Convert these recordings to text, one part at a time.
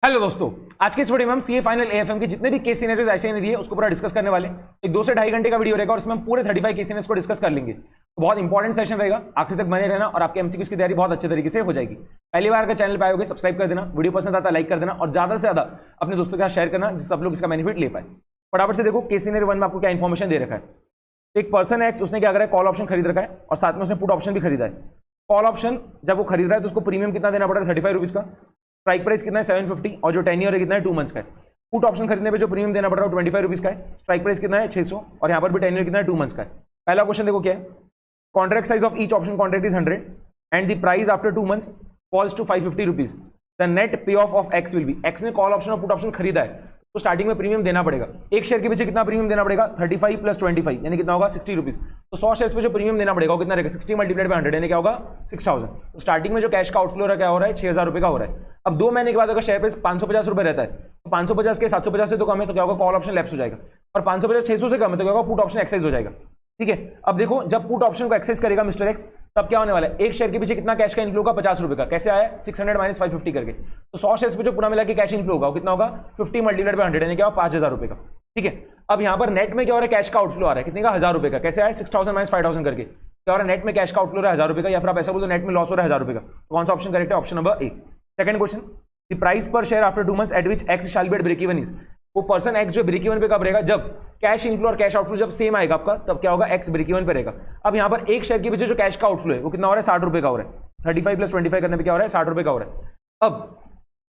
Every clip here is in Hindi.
हेलो दोस्तों, आज के इस वीडियो में हम सीए फाइनल एएफएम के जितने भी केस सिनेरियोज ऐसे दिए उसको पूरा डिस्कस करने वाले। एक 2 से 2.5 घंटे का वीडियो रहेगा और इसमें हम पूरे 35 केस सिनेरियोज को डिस्कस कर लेंगे। तो बहुत इंपॉर्टेंट सेशन रहेगा, आखिर तक बने रहना और आपके एमसीक्यूज की तैयारी बहुत अच्छे तरीके से हो जाएगी। पहली बार अगर चैनल पे आए सब्सक्राइब कर देना, वीडियो पसंद आता लाइक कर देना और ज्यादा से ज्यादा अपने दोस्तों के साथ शेयर करना जिससे सब लोग इसका बेनिफिट ले पाए। फटाफट से देखो केस सिनेरियो 1 में आपको क्या इन्फॉर्मेशन दे रखा है। एक पर्सन एक्स, उसने क्या करा है, कॉल ऑप्शन खरीद रखा है और साथ में उसने पुट ऑप्शन भी खरीदा है। कॉल ऑप्शन जब वो खरीद रहा है तो उसको प्रीमियम कितना देना पड़ रहा है, 35 रुपीज का। स्ट्राइक प्राइस कितना है, 750 और जो टेन्योर है कितना है, 2 मंथ्स का है। पुट ऑप्शन खरीदने पे जो प्रीमियम देना पड़ रहा है 25 रुपीज का है। स्ट्राइक प्राइस कितना है, 600 और यहाँ पर भी टेन्योर कितना है, 2 मंथ्स का है। पहला क्वेश्चन देखो क्या है, contract size of each option contract is 100 and the price after 2 months falls to 550 rupees. The net pay of X will be. X ने कॉल ऑप्शन और पुट ऑप्शन खरीदा है तो स्टार्टिंग में प्रीमियम देना पड़ेगा। एक शेयर के पीछे कितना प्रीमियम देना पड़ेगा, 35 प्लस 25 यानी कितना होगा, 60 रुपीज। तो 100 शेयर पे जो प्रीमियम देना पड़ेगा वो कितना रहेगा, 60 मल्टीप्लाइड बाय 100 यानी क्या होगा, 6000। तो स्टार्टिंग में जो कैश का आउटफ्लो क्या हो रहा है, 6000 रुपए का हो रहा है। अब 2 महीने के बाद अगर शेयर प्राइस 550 रुपए रहता है तो 550 के 750 से तो कम है तो क्या होगा, कॉल ऑप्शन लैप्स हो जाएगा। और 550 600 से कम है तो क्या होगा, पुट ऑप्शन एक्सरसाइज हो जाएगा। ठीक है, अब देखो जब पुट ऑप्शन को एक्सेस करेगा मिस्टर एक्स तब क्या होने वाला है, एक शेयर के पीछे कितना कैश का इनफ्लो का, 50 रुपए का। कैसे आया, 600 माइनस 550 करके। तो 100 शेयर पे जो पूरा मिला के कैश इनफ्लो होगा वो कितना होगा, 50 मल्टीप्लाइड बाय 100 यानी क्या होगा, 5000 रुपए का। ठीक है, अब यहाँ पर नेट में क्या हो रहा है, कैश का आउटफ्लो आ रहा है कितने का, 1000 रुपए का। कैसे आया, 6000 माइनस 5000 करके। क्या हो रहा है, नेट में कैश का आउटफ्लो रहा है 1000 रुपए का, या फिर आप ऐसा बोलो नेट में लॉस हो रहा है 1000 रुपए का। तो कौन सा ऑप्शन करेक्ट है, option number A. Second question, the price per share after 2 months at which X shall be at break even is. वो पर्सन एक्स जो ब्रेक इवन पे कब रहेगा, जब कैश इनफ्लो और कैश आउटफ्लो जब सेम आएगा आपका, तब क्या होगा, एक्स ब्रेक इवन पे रहेगा। अब यहाँ पर एक शेयर के पीछे जो कैश का आउटफ्लो है वो कितना हो रहा है, 60 रुपए का हो रहा है। 35 प्लस 25 करने पे क्या हो रहा है, 60 रुपए का हो रहा है। अब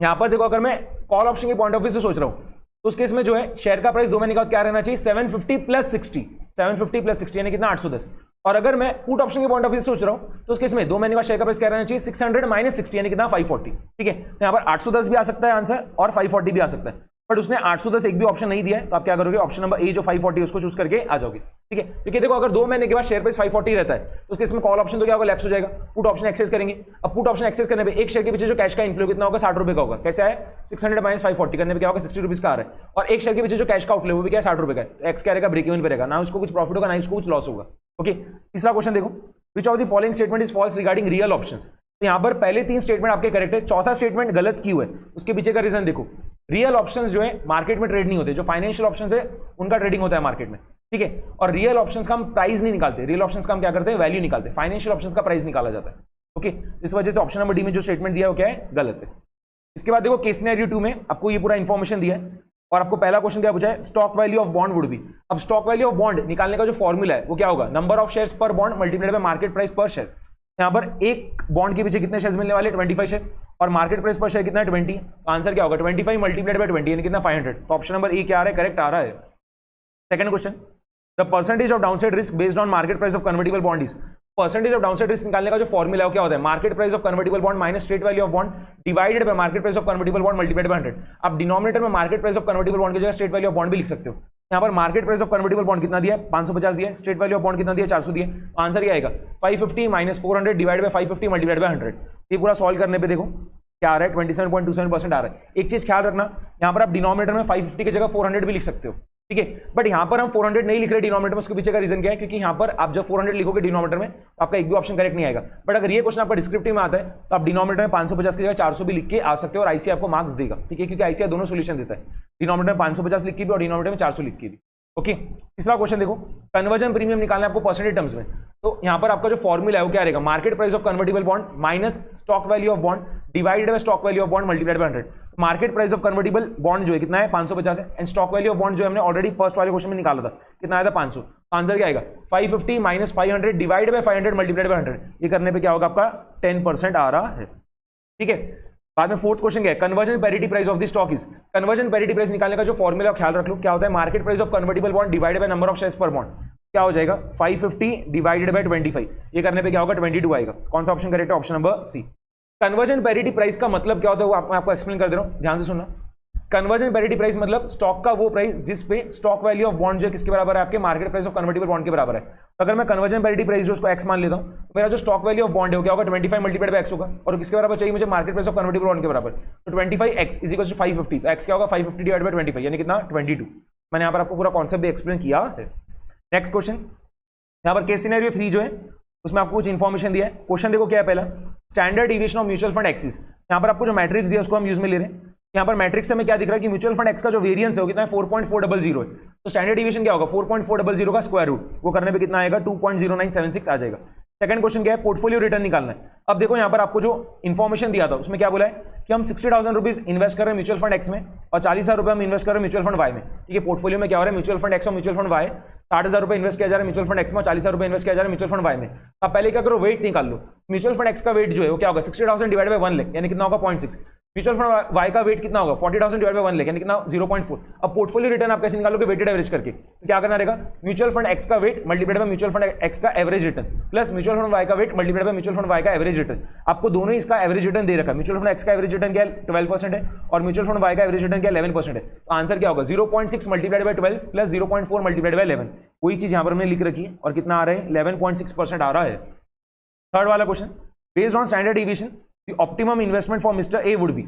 यहाँ पर देखो, अगर मैं कॉल ऑप्शन के पॉइंट ऑफ व्यू से सोच रहा हूँ तो उस केस में जो है शेयर का प्राइस 2 महीने का क्या रहना चाहिए, 750 प्लस 60, 750 प्लस 60 यानी कितना, 810। और अगर मैं पुट ऑप्शन के पॉइंट ऑफ व्यू से सोच रहा हूं तो उस केस में 2 महीने का शेयर का प्राइस क्या रहना चाहिए, 600 माइनस 60 यानी कितना, 540। ठीक है, तो यहाँ पर 810 भी आ सकता है आंसर और 540 भी आ सकता है, बट उसने 810 एक भी ऑप्शन नहीं दिया है। तो आप क्या करोगे, ऑप्शन नंबर ए जो 540 उसको चूज करके आ जाओगे। ठीक है, क्योंकि देखो अगर 2 महीने के बाद शेयर प्राइस 540 रहता है तो उसके इसमें कॉल ऑप्शन तो क्या होगा, लैप्स हो जाएगा। पुट ऑप्शन एक्सेस करेंगे। अब पुट ऑप्शन एक्सेस करने पे एक शेयर के पीछे जो कैश का इनफ्लो कितना होगा, 60 रुपए का होगा। कैसे आया, 600 माइनस 540 करने पे क्या होगा, 60 रुपीज का आ रहा है। और एक शेयर के पीछे जो कैश का आउटफ्लो वो भी क्या है, 60 रुपए का है। एक्स क्या रहेगा, ब्रेक इवन पे रहेगा, ना उसको कुछ प्रॉफिट होगा ना उसको कुछ लॉस होगा। ओके, तीसरा क्वेश्चन देखो, which of the following statement is false regarding real options. तो यहां पर पहले 3 स्टेटमेंट आपके करेक्ट है, चौथा स्टेटमेंट गलत क्यों है, उसके पीछे का रीजन देखो। रियल ऑप्शंस जो है मार्केट में ट्रेड नहीं होते, जो फाइनेंशियल ऑप्शंस है उनका ट्रेडिंग होता है मार्केट में। ठीक है, और रियल ऑप्शंस का हम प्राइस नहीं निकालते, रियल ऑप्शंस का हम क्या करते हैं, वैल्यू निकालते हैं। फाइनेंशियल ऑप्शंस का प्राइस निकाला जाता है। ओके, इस वजह से ऑप्शन नंबर डी में जो स्टेटमेंट दिया है वो क्या है, गलत है। इसके बाद देखो केस सिनेरियो 2 में आपको ये पूरा इंफॉर्मेशन दिया है और आपको पहला क्वेश्चन क्या पूछा है, stock value of bond would be. अब स्टॉक वैल्यू ऑफ बॉन्ड निकालने का जो फॉर्मूला है वो क्या होगा, नंबर ऑफ शेयर्स पर bond multiplied by market price per share. यहां पर एक बॉन्ड के पीछे कितने शेयर्स मिलने वाले, 25 शेयर्स, और मार्केट प्राइस पर शेयर कितना है, 20। तो आंसर क्या होगा, 25 मल्टीप्लाइड बाय 20 यानी कितना, 500। तो ऑप्शन नंबर ए क्या आ रहा है, करेक्ट आ रहा है। Second question, the percentage of downside risk based on market price of convertible bond is. Percentage of downside risk निकालने का जो फॉर्मूला है वो क्या होता है, market price of convertible bond minus straight value of bond divided by market price of convertible bond multiplied by 100। आप डिनोमिनेटर में market price of convertible bond की जगह स्ट्रेट वैल्यू ऑफ बॉन्ड भी लिख सकते हो। यहाँ पर market price of convertible bond कितना दिया है, 550 दिया है, स्ट्रेट वैल्यू ऑफ बॉन्ड कितना दिया, 400 दिया। तो आंसर क्या आएगा, 550 minus 400 divide by 550 multiplied by 100। ये पूरा सॉल्व करने पे देखो क्या आ रहा है, 27.27% आ रहा है। एक चीज ख्याल रखना, यहाँ पर आप डिनोमिनेटर में 550 की जगह 400 भी लिख सकते हो। ठीक है, बट यहाँ पर हम 400 नहीं लिख रहे डिनोमिनेटर में, उसके पीछे का रीजन क्या है, क्योंकि यहाँ पर आप जब 400 लिखोगे डिनोमिनेटर में तो आपका एक भी ऑप्शन करेक्ट नहीं आएगा। बट अगर ये क्वेश्चन आपका डिस्क्रिप्टिव में आता है तो आप डिनोमिनेटर में 550 की जगह 400 भी लिख के आ सकते हो और आईसीआई आपको मार्क्स देगा। ठीक है, क्योंकि आईसीआई दोनों सोल्यूशन देता है, डिनोमिनेटर में 550 लिख के भी और डिनोमिनेटर में 400 लिख के भी। ओके, तीसरा क्वेश्चन देखो, कन्वर्जन प्रीमियम निकालना है आपको परसेंटेज टर्म्स में। तो यहां पर आपका जो फॉर्मूला है वो क्या रहेगा, market price of convertible bond minus stock value of bond divided by stock value of bond multiplied by 100। Market price of convertible bond जो है कितना है, 550 है, and stock value of bond जो हमने ऑलरेडी फर्स्ट वाले क्वेश्चन में निकाला था कितना आया था, 500। आंसर क्या आएगा, 550 minus 500 divide by 500 multiplied by 100। ये करने पे क्या होगा, आपका 10% आ रहा है। ठीक है, बाद में फोर्थ क्वेश्चन क्या है, conversion parity price of the stock is. Conversion parity price निकालने का जो फॉर्मूला ख्याल रख लो, क्या होता है, market price of convertible bond divided by number of shares पर बॉन्ड। क्या हो जाएगा, 550 डिवाइडेड बाय 25। ये करने पे क्या होगा, 22 आएगा। कौन सा ऑप्शन करेक्ट है, option number C. Conversion parity price का मतलब क्या होता है वो मैं आपको एक्सप्लेन कर दे रहा हूं, ध्यान से सुनना। कन्वर्जन पैरिटी प्राइस मतलब स्टॉक का वो प्राइस जिस पे स्टॉक वैल्यू ऑफ बॉन्ड जो किसके बराबर है, आपके market price of convertible bond के बराबर है। तो अगर मैं कन्वर्जन पैरिटी प्राइस जो उसको एक्स मान लेता हूं, मेरा जो स्टॉक वैल्यू ऑफ बॉन्ड है वो क्या होगा, 25 मल्टीप्लाइड बाय एक्स होगा, और किसके बराबर चाहिए मुझे, market price of convertible bond के बराबर। तो 25x इज इक्वल टू 550। तो x क्या होगा, 550 डिवाइड बाय 25 यानी कितना, 22। मैंने यहाँ पर आपको पूरा कॉन्सेप्ट भी एक्सप्लेन किया है। नेक्स्ट क्वेश्चन, यहाँ पर केस सिनेरियो 3 जो है उसमें आपको कुछ इन्फॉर्मेशन दिया है। क्वेश्चन देखो क्या है, पहला standard deviation of mutual fund axis. यहाँ पर आपको जो मैट्रिक्स दिया उसको हम यूज में ले रहे हैं। यहाँ पर मैट्रिक्स में क्या दिख रहा है कि म्यूचुअल फंड एक्स का जो वेरिएंस है वो कितना है 4.400 है। तो स्टैंडर्ड डिवीजन क्या होगा 4.400 का स्क्वायर रूट, वो करने पे कितना आएगा 2.0976 आ जाएगा। सेकंड क्वेश्चन क्या है, पोर्टफोलियो रिटर्न निकालना है। अब देखो यहाँ पर आपको जो इन्फॉर्मेशन दिया था उसमें क्या बोला है कि हम 60,000 रुपीज इन्वेस्ट कर रहे हैं म्यूचुअल फंड एक्स में और 40,000 रुपये हम इन्वेस्ट कर रहे हैं म्यूचुअल फंड वाई में। ठीक है, पोर्टफोलियो में क्या हो रहा है म्यूचुअल फंड एक्स और म्यूचुअल फंड वाई, 60,000 रुपये इन्वेस्ट किया जा रहा है म्यूचुअल फंड एक्स में, 40,000 रुपये इन्वेस्ट किया जा रहा है म्यूचुअल फंड वाई में। अब पहले क्या करो, वेट निकाल लो। म्यूचुअल फंड एक्स का वेट जो है वो क्या होगा 60,000 डिवाइड बाय 1 लाख यानी कितना होगा 0.6। म्यूचुअल फंड वाई का वेट कितना होगा 40,000 डिवाइड बाय 1 लाख यानी कितना 0.4। अब पोर्टफोलियो रिटर्न आप कैसे निकालोगे, वेटेड एवरेज करके। तो क्या करना रहेगा, म्यूचुअल फंड एक्स का weight multiplied by mutual fund X का average return plus mutual fund Y का weight multiplied by mutual fund Y का एवरेज रिटर्न। आपको दोनों ही इसका एवरेज रिटर्न दे रखा है। म्यूचुअल फंड एक्स का एवरेज रिटर्न क्या है 12% है और म्यूचुअल फंड वाई का एवरेज रिटर्न क्या है 11% है। तो आंसर क्या होगा 0.6 multiplied by 12 plus 0.4 multiplied by 11। वही चीज यहां पर हमने लिख रखी है और कितना आ रहा है 11.6% आ रहा है। थर्ड वाला question, based on standard division the optimum investment for mister A would be.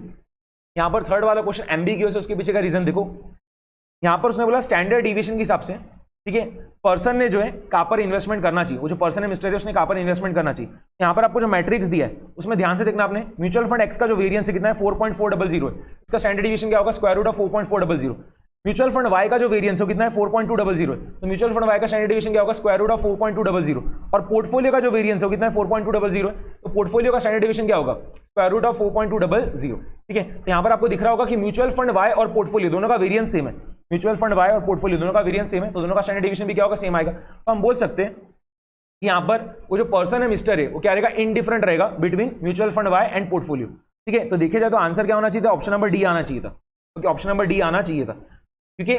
यहां पर थर्ड वाला क्वेश्चन एम्बिग्यूअस है, उसके पीछे का रीजन देखो। यहां पर उसने बोला स्टैंडर्ड डिवीजन के हिसाब से, ठीक है, पर्सन ने जो है कहां पर इन्वेस्टमेंट करना चाहिए, वो जो पर्सन है मिस्टर है उसने कहां पर इन्वेस्टमेंट करना चाहिए। यहां पर आपको जो मैट्रिक्स दिया है उसमें ध्यान से देखना आपने, म्यूचुअल फंड एक्स का जो वेरिएंस है कितना है 4.400 है, इसका स्टैंडर्ड डिवीजन क्या होगा square root of 4.400। Mutual fund Y का जो वेरिएंस है कितना है 4.200 है, तो म्यूचुअल फंड वाई का स्टैंडर्ड डिवीजन क्या होगा स्क्वायर रूट ऑफ 4.200। और पोर्टफोलियो का जो वेरिएंस है कितना है 4.200 है, तो पोर्टफोलियो का स्टैंडर्ड डिवीजन क्या होगा स्क्वायर रूट ऑफ 4.200। ठीक है, तो यहां पर आपको दिख रहा होगा कि म्यूचुअल फंड वाई और पोर्टफोलियो दोनों का वेरिएंस सेम है। म्यूचुअल फंड वाई और पोर्टफोलियो दोनों का वेरिएंस सेम है, तो दोनों का स्टैंडर्ड डिवीजन भी क्या होगा सेम आएगा। तो हम बोल सकते हैं कि यहां पर वो जो पर्सन है मिस्टर है वो क्या रहेगा इनडिफरेंट रहेगा between mutual fund Y and portfolio. ठीक है, तो देखिए जाए तो आंसर क्या होना चाहिए था, ऑप्शन नंबर डी आना चाहिए था, क्योंकि ऑप्शन नंबर डी आना चाहिए था। क्योंकि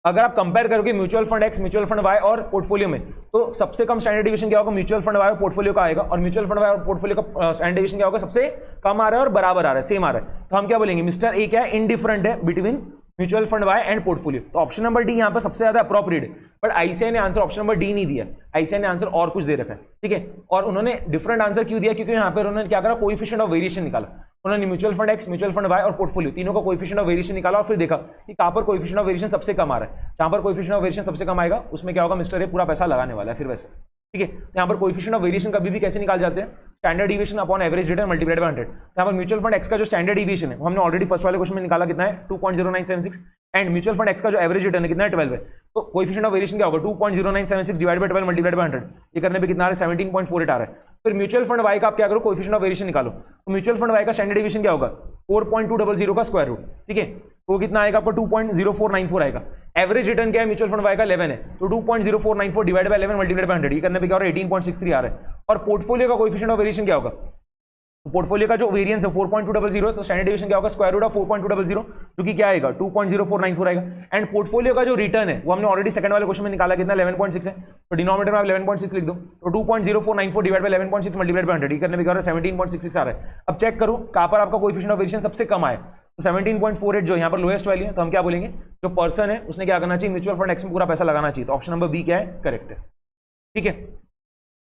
अगर आप कंपेयर करोगे mutual fund X mutual fund Y और पोर्टफोलियो में, तो सबसे कम स्टैंडर्ड डिवीजन क्या होगा म्यूचुअल फंड वाई और पोर्टफोलियो का आएगा, और म्यूचुअल फंड वाई और पोर्टफोलियो का स्टैंडर्ड डिवीजन क्या होगा सबसे कम आ रहा है और बराबर आ रहा है, सेम आ रहा है। तो हम क्या बोलेंगे मिस्टर ए क्या है इनडिफरेंट है between mutual fund Y and portfolio. तो ऑप्शन नंबर डी यहां पर सबसे ज्यादा अप्रोप्रिएट है, बट आईसीआई ने आंसर ऑप्शन नंबर डी नहीं दिया, आईसीआई ने आंसर और कुछ दे रखा है। ठीक है, और उन्होंने डिफरेंट आंसर क्यों दिया, क्योंकि यहां पर उन्होंने क्या करा कोएफिशिएंट ऑफ वेरिएशन निकाला। उन्होंने mutual fund X mutual fund Y और पोर्टफोलियो तीनों का कोएफिशिएंट ऑफ वेरिएशन निकाला और फिर देखा कि कहां पर कोएफिशिएंट ऑफ वेरिएशन सबसे कम आ रहा है। जहां पर कोएफिशिएंट ऑफ वेरिएशन सबसे कम आएगा उसमें क्या होगा मिस्टर ए पूरा पैसा लगाने वाला है फिर वैसे। ठीक है, तो यहाँ पर कोएफिशिएंट ऑफ वेरिएशन कभी भी कैसे निकाल जाते हैं, standard division upon average return multiplied by 100। तो यहाँ पर म्यूचुअल फंड एक्स का जो स्टैंडर्ड डिवीजन है वो हमने ऑलरेडी फर्स्ट वाले क्वेश्चन में निकाला कितना है 2.0976 एंड म्यूचुअल फंड एक्स का जो एवरेज रिटर्न है कितना है 12 है। तो कोएफिशिएंट ऑफ वेरिएशन क्या होगा 2.0976 डिवाइड बाय 12 मल्टीप्लाइड बाय 100, ये करने पे कितना आ रहा है 17.48 आ रहा है। फिर म्यूचुअल फंड वाई का आप क्या करो कोएफिशिएंट ऑफ वेरिएशन निकालो, तो म्यूचुअल फंड वाई का स्टैंडर्ड डिवीजन क्या होगा 4.200 का स्क्वायर रूट। ठीक है, तो कितना आएगा आपको 2.0494 आएगा। एवरेज रिटर्न क्या है म्यूचुअल फंड वाई का 11 है, तो 2.0494 डिवाइड बाय 11 मल्टीप्लाइड बाय 100, ये करने पे क्या हो रहा है 18.63 आ रहा है। और पोर्टफोलियो का कोएफिशिएंट ऑफ वेरिएशन क्या होगा, पोर्टफोलियो का जो वेरिएंस है 4.200, तो स्टैंडर्ड डिवीजन क्या होगा स्क्वायर रूट ऑफ 4.200 जो कि क्या आएगा 2.0494 आएगा। एंड पोर्टफोलियो का जो रिटर्न है वो हमने ऑलरेडी सेकंड वाले क्वेश्चन में निकाला कितना 11.6 है, तो डिनोमिनेटर में आप 11.6 लिख दो, तो 2.0494 डिवाइड बाय 11.6 मल्टीप्लाइड बाय 100, ये करने पे क्या हो रहा है 17.66 आ रहा है। अब चेक करो कहां पर आपका कोएफिशिएंट ऑफ वेरिएशन सबसे कम आया, तो 17.48 जो यहाँ पर लोएस्ट वैल्यू है, तो हम क्या बोलेंगे जो पर्सन है उसने क्या करना चाहिए म्यूचुअल फंड एक्स में पूरा पैसा लगाना चाहिए। तो ऑप्शन नंबर बी क्या है करेक्ट है। ठीक है,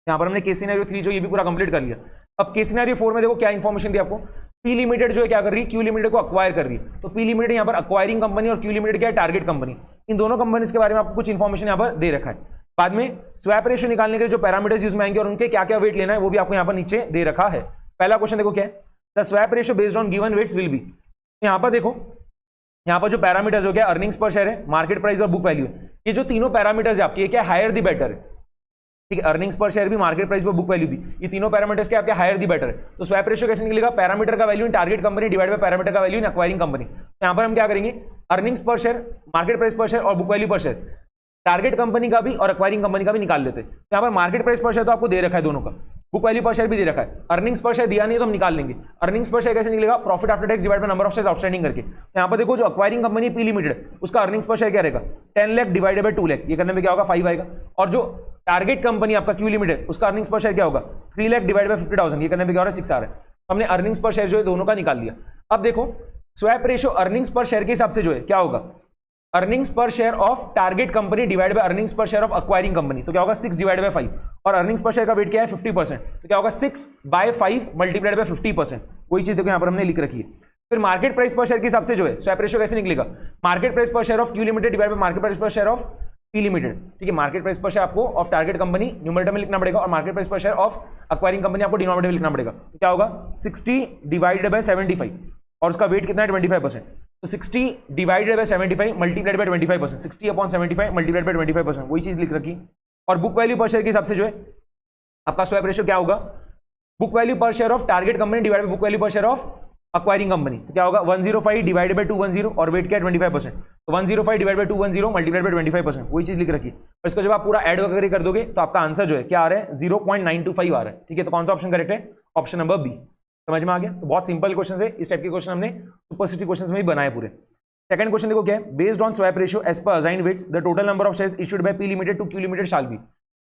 यहाँ पर हमने केस सिनेरियो 3 जो ये भी पूरा कंप्लीट कर लिया। अब केस सिनेरियो 4 में देखो क्या इन्फॉर्मेशन दी आपको, पी लिमिटेड जो है क्या कर रही है क्यू लिमिटेड को अक्वायर कर रही है। तो पी लिमिटेड यहाँ पर अक्वायरिंग कंपनी और क्यू लिमिटेड क्या है टारगेट कंपनी। इन दोनों कंपनीज के बारे में आपको कुछ इन्फॉर्मेशन यहाँ पर दे रखा है। बाद में स्वैप रेशियो निकालने के लिए जो पैरामीटर्स यूज में आएंगे और उनके क्या क्या वेट लेना है वो भी आपको यहाँ पर नीचे दे रखा है। पहला क्वेश्चन देखो क्या है, the swap ratio based on given weights will be. यहाँ पर देखो यहाँ पर जो पैरामीटर्स हो गया अर्निंग्स पर शेयर है, मार्केट प्राइस और बुक वैल्यू है, ये जो तीनों पैरामीटर्स है आपके क्या हायर दी बेटर है। ठीक है, अर्निंग्स पर शेयर भी मार्केट प्राइस पर बुक वैल्यू भी, ये तीनों पैरामीटर्स के आपके हायर दी बेटर है। तो स्वैप रेशियो कैसे निकलेगा, पैरामीटर का value in target company divide by parameter का वैल्यू इन एक्वायरिंग कंपनी। तो यहाँ पर हम क्या करेंगे अर्निंग्स पर share market price per share और बुक वैल्यू पर शेयर टारगेट कंपनी का भी और एक्वायरिंग कंपनी का भी निकाल लेते हैं। तो यहाँ पर मार्केट प्राइस पर शेयर तो आपको दे रखा है दोनों का, बुक वैल्यू पर शेयर भी दे रखा है, अर्निंग्स पर शेयर दिया नहीं तो हम निकाल लेंगे। अर्निंग्स पर शेयर कैसे निकलेगा profit after tax divide by number of shares outstanding करके। तो यहाँ पर देखो जो एक्वायरिंग कंपनी पी लिमिटेड उसका अर्निंग्स पर शेयर क्या रहेगा 10 लाख डिवाइडेड बाय 2 लाख, ये करने में क्या होगा 5 आएगा। और जो टारगेट कंपनी आपका क्यू लिमिटेड उसका अर्निंग्स पर शेयर क्या होगा 3 लाख डिवाइड बाय 50,000, ये करने में क्या हो रहा है 6 आ रहा है। हमने अर्निंग्स पर शेयर जो है दोनों का निकाल लिया। अब देखो स्वैप रेशियो अर्निंग्स पर शेयर के हिसाब से जो है क्या होगा अर्निंग्स पर share of target company divide by earnings पर शेयर ऑफ एक्वायरिंग कंपनी, तो क्या होगा 6 डिवाइड बाय 5। और अर्निंग्स पर शेयर का वेट क्या है 50%, तो क्या होगा 6 बाय 5 मल्टीप्लाइड बाय 50%। वही चीज देखो यहाँ पर हमने लिख रखी है। फिर मार्केट प्राइस पर शेयर के हिसाब से जो है स्वैप रेशियो कैसे निकलेगा market price per share of Q limited divide by market price per share of P limited. ठीक है, मार्केट प्राइस पर शेयर आपको ऑफ टारगेट कंपनी न्यूमरेटर में लिखना पड़ेगा और market price per share of acquiring company आपको डिनोमिनेटर में लिखना पड़ेगा। तो क्या होगा 60 डिवाइडेड बाय 75 और उसका वेट कितना है 25%। तो 60 divided by 75 multiplied by 25%, 60 upon 75 multiplied by 25%, वही चीज लिख रखी। और बुक वैल्यू पर शेयर के हिसाब से जो है आपका स्वैप रेशियो क्या होगा, बुक वैल्यू पर share of target company divide by book value पर शेयर ऑफ अक्वायरिंग कंपनी। तो क्या होगा 105 डिवाइडेड बाय 210 और वेट क्या है 25%, तो 105 डिवाइड बाय 210 मल्टीप्लाइड बाय 25%, वही चीज लिख रखी। और इसको जब आप पूरा ऐड वगैरह कर दोगे तो आपका आंसर जो है क्या आ रहा है 0.925 आ रहा है। ठीक है, तो कौन सा ऑप्शन करेक्ट है, ऑप्शन नंबर बी। समझ में आ गया। तो बहुत सिंपल क्वेश्चन है, इस टाइप के क्वेश्चन हमने सुपरसिटी क्वेश्चन में ही बनाए पूरे। सेकंड क्वेश्चन देखो क्या है, based on swap ratio as per assigned weights the total number of shares issued by P limited to Q limited shall be.